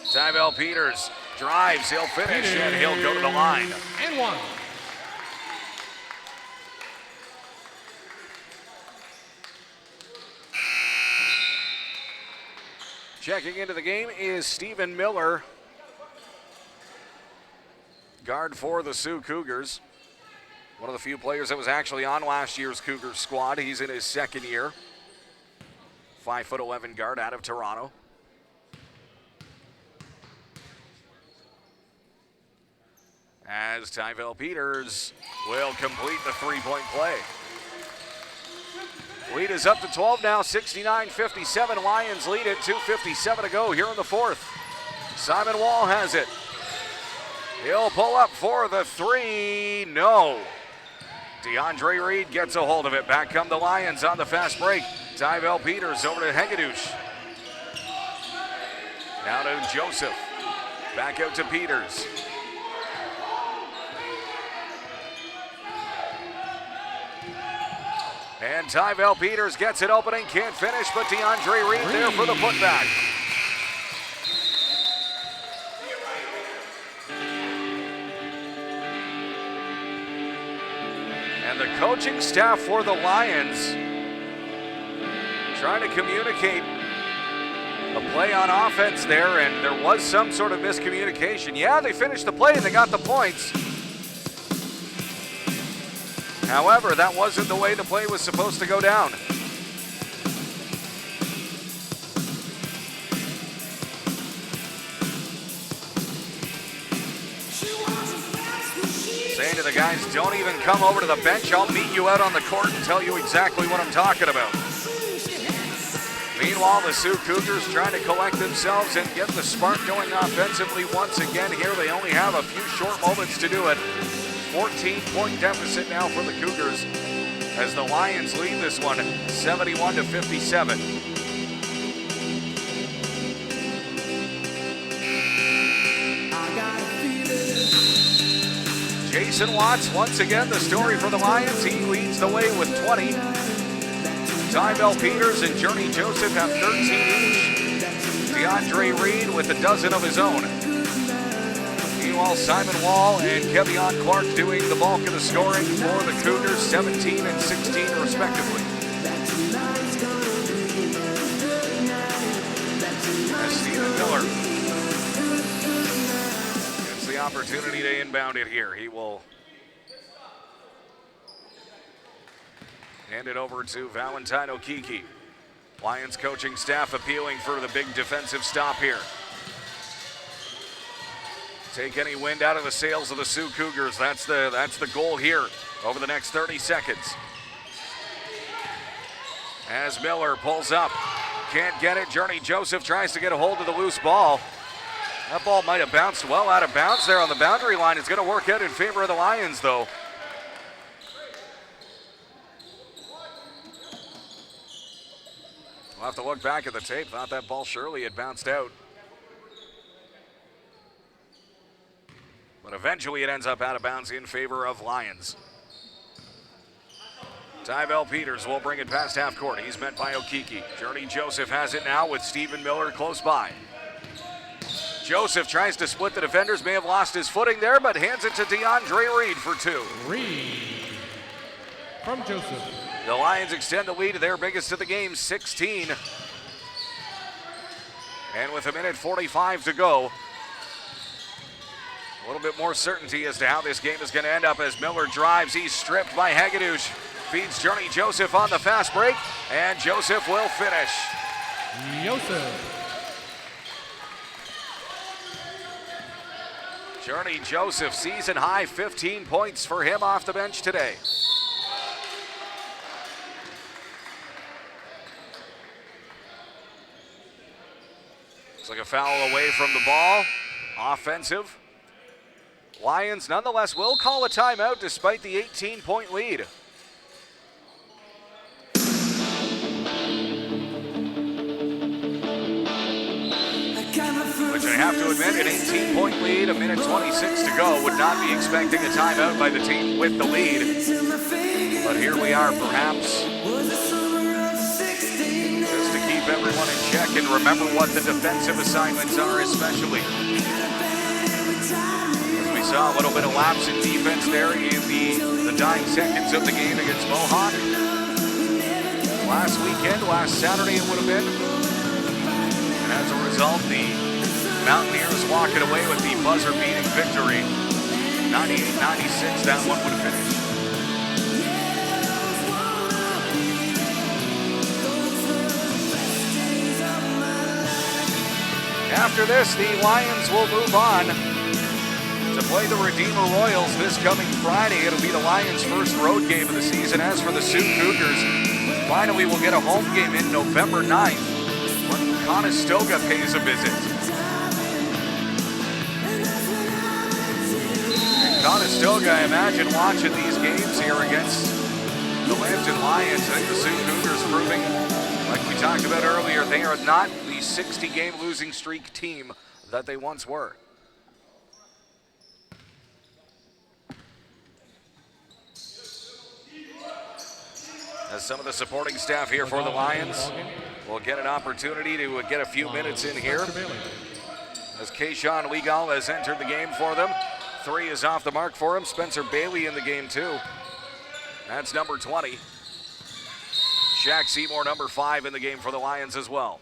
Tyvel Peters drives, he'll finish, and he'll go to the line. And one. Checking into the game is Stephen Miller, guard for the Sioux Cougars. One of the few players that was actually on last year's Cougars squad. He's in his second year. 5'11" guard out of Toronto. As Tyvel Peters will complete the three-point play. Lead is up to 12 now, 69-57. Lions lead it, 2:57 to go here in the fourth. Simon Wall has it. He'll pull up for the three, no. DeAndre Reed gets a hold of it. Back come the Lions on the fast break. Tyvel Peters over to Hegedus. Now to Joseph. Back out to Peters. And Tyvel Peters gets it opening, can't finish, but DeAndre Reed there for the putback. And the coaching staff for the Lions trying to communicate a play on offense there, and there was some sort of miscommunication. Yeah, they finished the play and they got the points. However, that wasn't the way the play was supposed to go down. Saying to the guys, don't even come over to the bench. I'll meet you out on the court and tell you exactly what I'm talking about. Meanwhile, the Sioux Cougars trying to collect themselves and get the spark going offensively once again here. They only have a few short moments to do it. 14-point deficit now for the Cougars as the Lions lead this one 71-57. Jason Watts, once again, the story for the Lions. He leads the way with 20. Tyvel Peters and Journey Joseph have 13 each. DeAndre Reed with a dozen of his own. Meanwhile, Simon Wall and Kevion Clark doing the bulk of the scoring for the Cougars, 17 and 16 respectively. As Stephen Miller gets the opportunity to inbound it here. He will hand it over to Valentino Kiki. Lions coaching staff appealing for the big defensive stop here. Take any wind out of the sails of the Sioux Cougars. That's the goal here over the next 30 seconds. As Miller pulls up, can't get it. Journey Joseph tries to get a hold of the loose ball. That ball might have bounced well out of bounds there on the boundary line. It's going to work out in favor of the Lions, though. We'll have to look back at the tape. Thought that ball surely had bounced out. But eventually it ends up out of bounds in favor of Lions. Tyvel Peters will bring it past half court. He's met by Okiki. Journey Joseph has it now with Stephen Miller close by. Joseph tries to split the defenders, may have lost his footing there, but hands it to DeAndre Reed for two. Reed from Joseph. The Lions extend the lead to their biggest of the game, 16. And with 1:45 to go, a little bit more certainty as to how this game is going to end up as Miller drives. He's stripped by Hagedusche. Feeds Journey Joseph on the fast break, and Joseph will finish. Joseph. Journey Joseph, season high, 15 points for him off the bench today. Looks like a foul away from the ball. Offensive. Lions nonetheless will call a timeout despite the 18-point lead. Which I have to admit, an 18-point lead, 1:26 to go, would not be expecting a timeout by the team with the lead. But here we are, perhaps, just to keep everyone in check and remember what the defensive assignments are especially. As we saw a little bit of lapse in defense there in the dying seconds of the game against Mohawk. Last weekend, last Saturday it would have been. And as a result, the Mountaineers walking away with the buzzer-beating victory. 98-96, that one would finish. After this, the Lions will move on to play the Redeemer Royals this coming Friday. It'll be the Lions' first road game of the season. As for the Sault Cougars, finally we'll get a home game in November 9th when Conestoga pays a visit. Conestoga, I imagine, watching these games here against the Lambton Lions. I think the Sault Cougars proving, like we talked about earlier, they are not the 60-game losing streak team that they once were. As some of the supporting staff here for the Lions will get an opportunity to get a few minutes in here. As Keyshawn Legal has entered the game for them. 3 is off the mark for him. Spencer Bailey in the game too. That's number 20. Shaq Seymour, number 5 in the game for the Lions as well.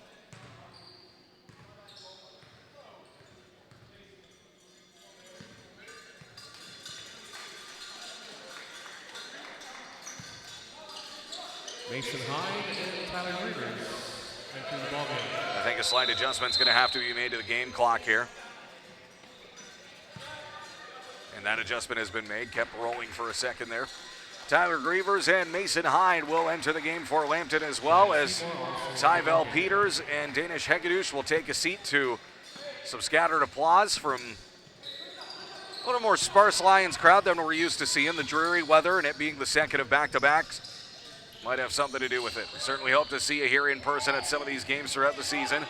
Mason Hyde and Tyler Rivers entering the ballgame. I think a slight adjustment's going to have to be made to the game clock here. And that adjustment has been made, kept rolling for a second there. Tyler Grievers and Mason Hyde will enter the game for Lambton as well, as Tyvel Peters and Danish Hagedusche will take a seat to some scattered applause from a little more sparse Lions crowd than we're used to seeing. The dreary weather and it being the second of back-to-backs might have something to do with it. We certainly hope to see you here in person at some of these games throughout the season.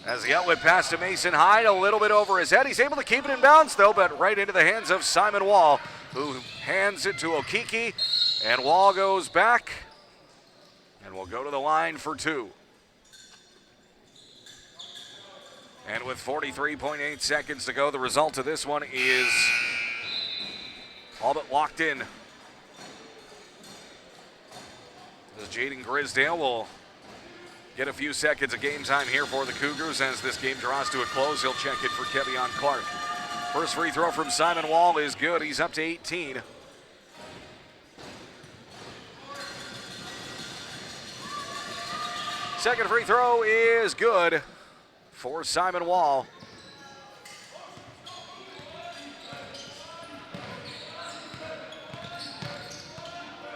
As the outlet pass to Mason Hyde, a little bit over his head. He's able to keep it in bounds, though, but right into the hands of Simon Wall, who hands it to Okiki, and Wall goes back, and will go to the line for 2. And with 43.8 seconds to go, the result of this one is all but locked in. As Jaden Grisdale will get a few seconds of game time here for the Cougars as this game draws to a close. He'll check in for Kevion Clark. First free throw from Simon Wall is good. He's up to 18. Second free throw is good for Simon Wall.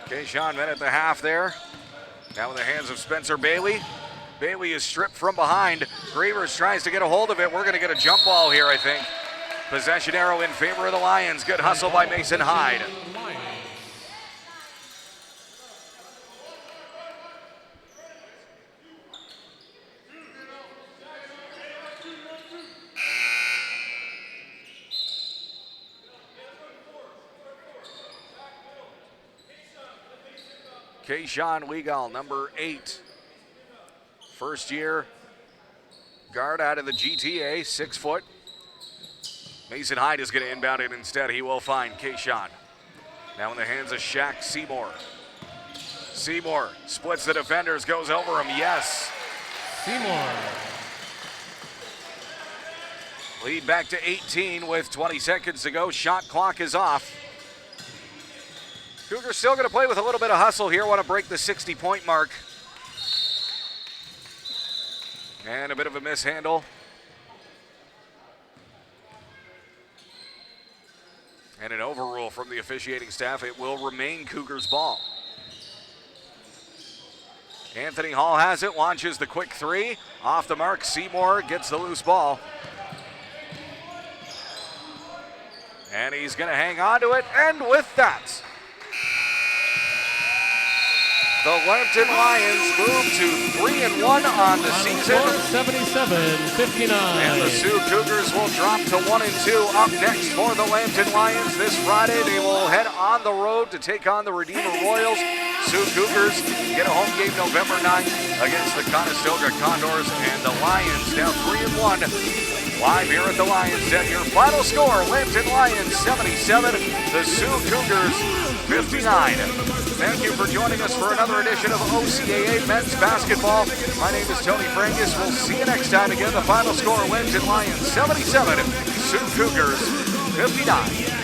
Okay, Sean Bennett at the half there. Now in the hands of Spencer Bailey. Bailey is stripped from behind. Grievers tries to get a hold of it. We're going to get a jump ball here, I think. Possession arrow in favor of the Lions. Good hustle by Mason Hyde. Kayshawn Legal, number 8. First year guard out of the GTA, 6 foot. Mason Hyde is going to inbound it instead. He will find Kayshawn. Now in the hands of Shaq Seymour. Seymour splits the defenders, goes over him, yes. Seymour. Lead back to 18 with 20 seconds to go. Shot clock is off. Cougars still going to play with a little bit of hustle here. Want to break the 60-point mark. And a bit of a mishandle. And an overrule from the officiating staff. It will remain Cougars ball. Anthony Hall has it, launches the quick 3. Off the mark, Seymour gets the loose ball. And he's going to hang on to it, and with that, the Lambton Lions move to 3-1 on the season. 77-59. And the Sault Cougars will drop to 1-2. Up next for the Lambton Lions this Friday, they will head on the road to take on the Redeemer Royals. Sault Cougars get a home game November 9th against the Conestoga Condors, and the Lions now 3-1. Live here at the Lions Den. Your final score, Lambton Lions 77, the Sault Cougars 59. Thank you for joining us for another edition of OCAA Men's Basketball. My name is Tony Frangus. We'll see you next time. Again, the final score, Lambton Lions 77, Sault Cougars 59.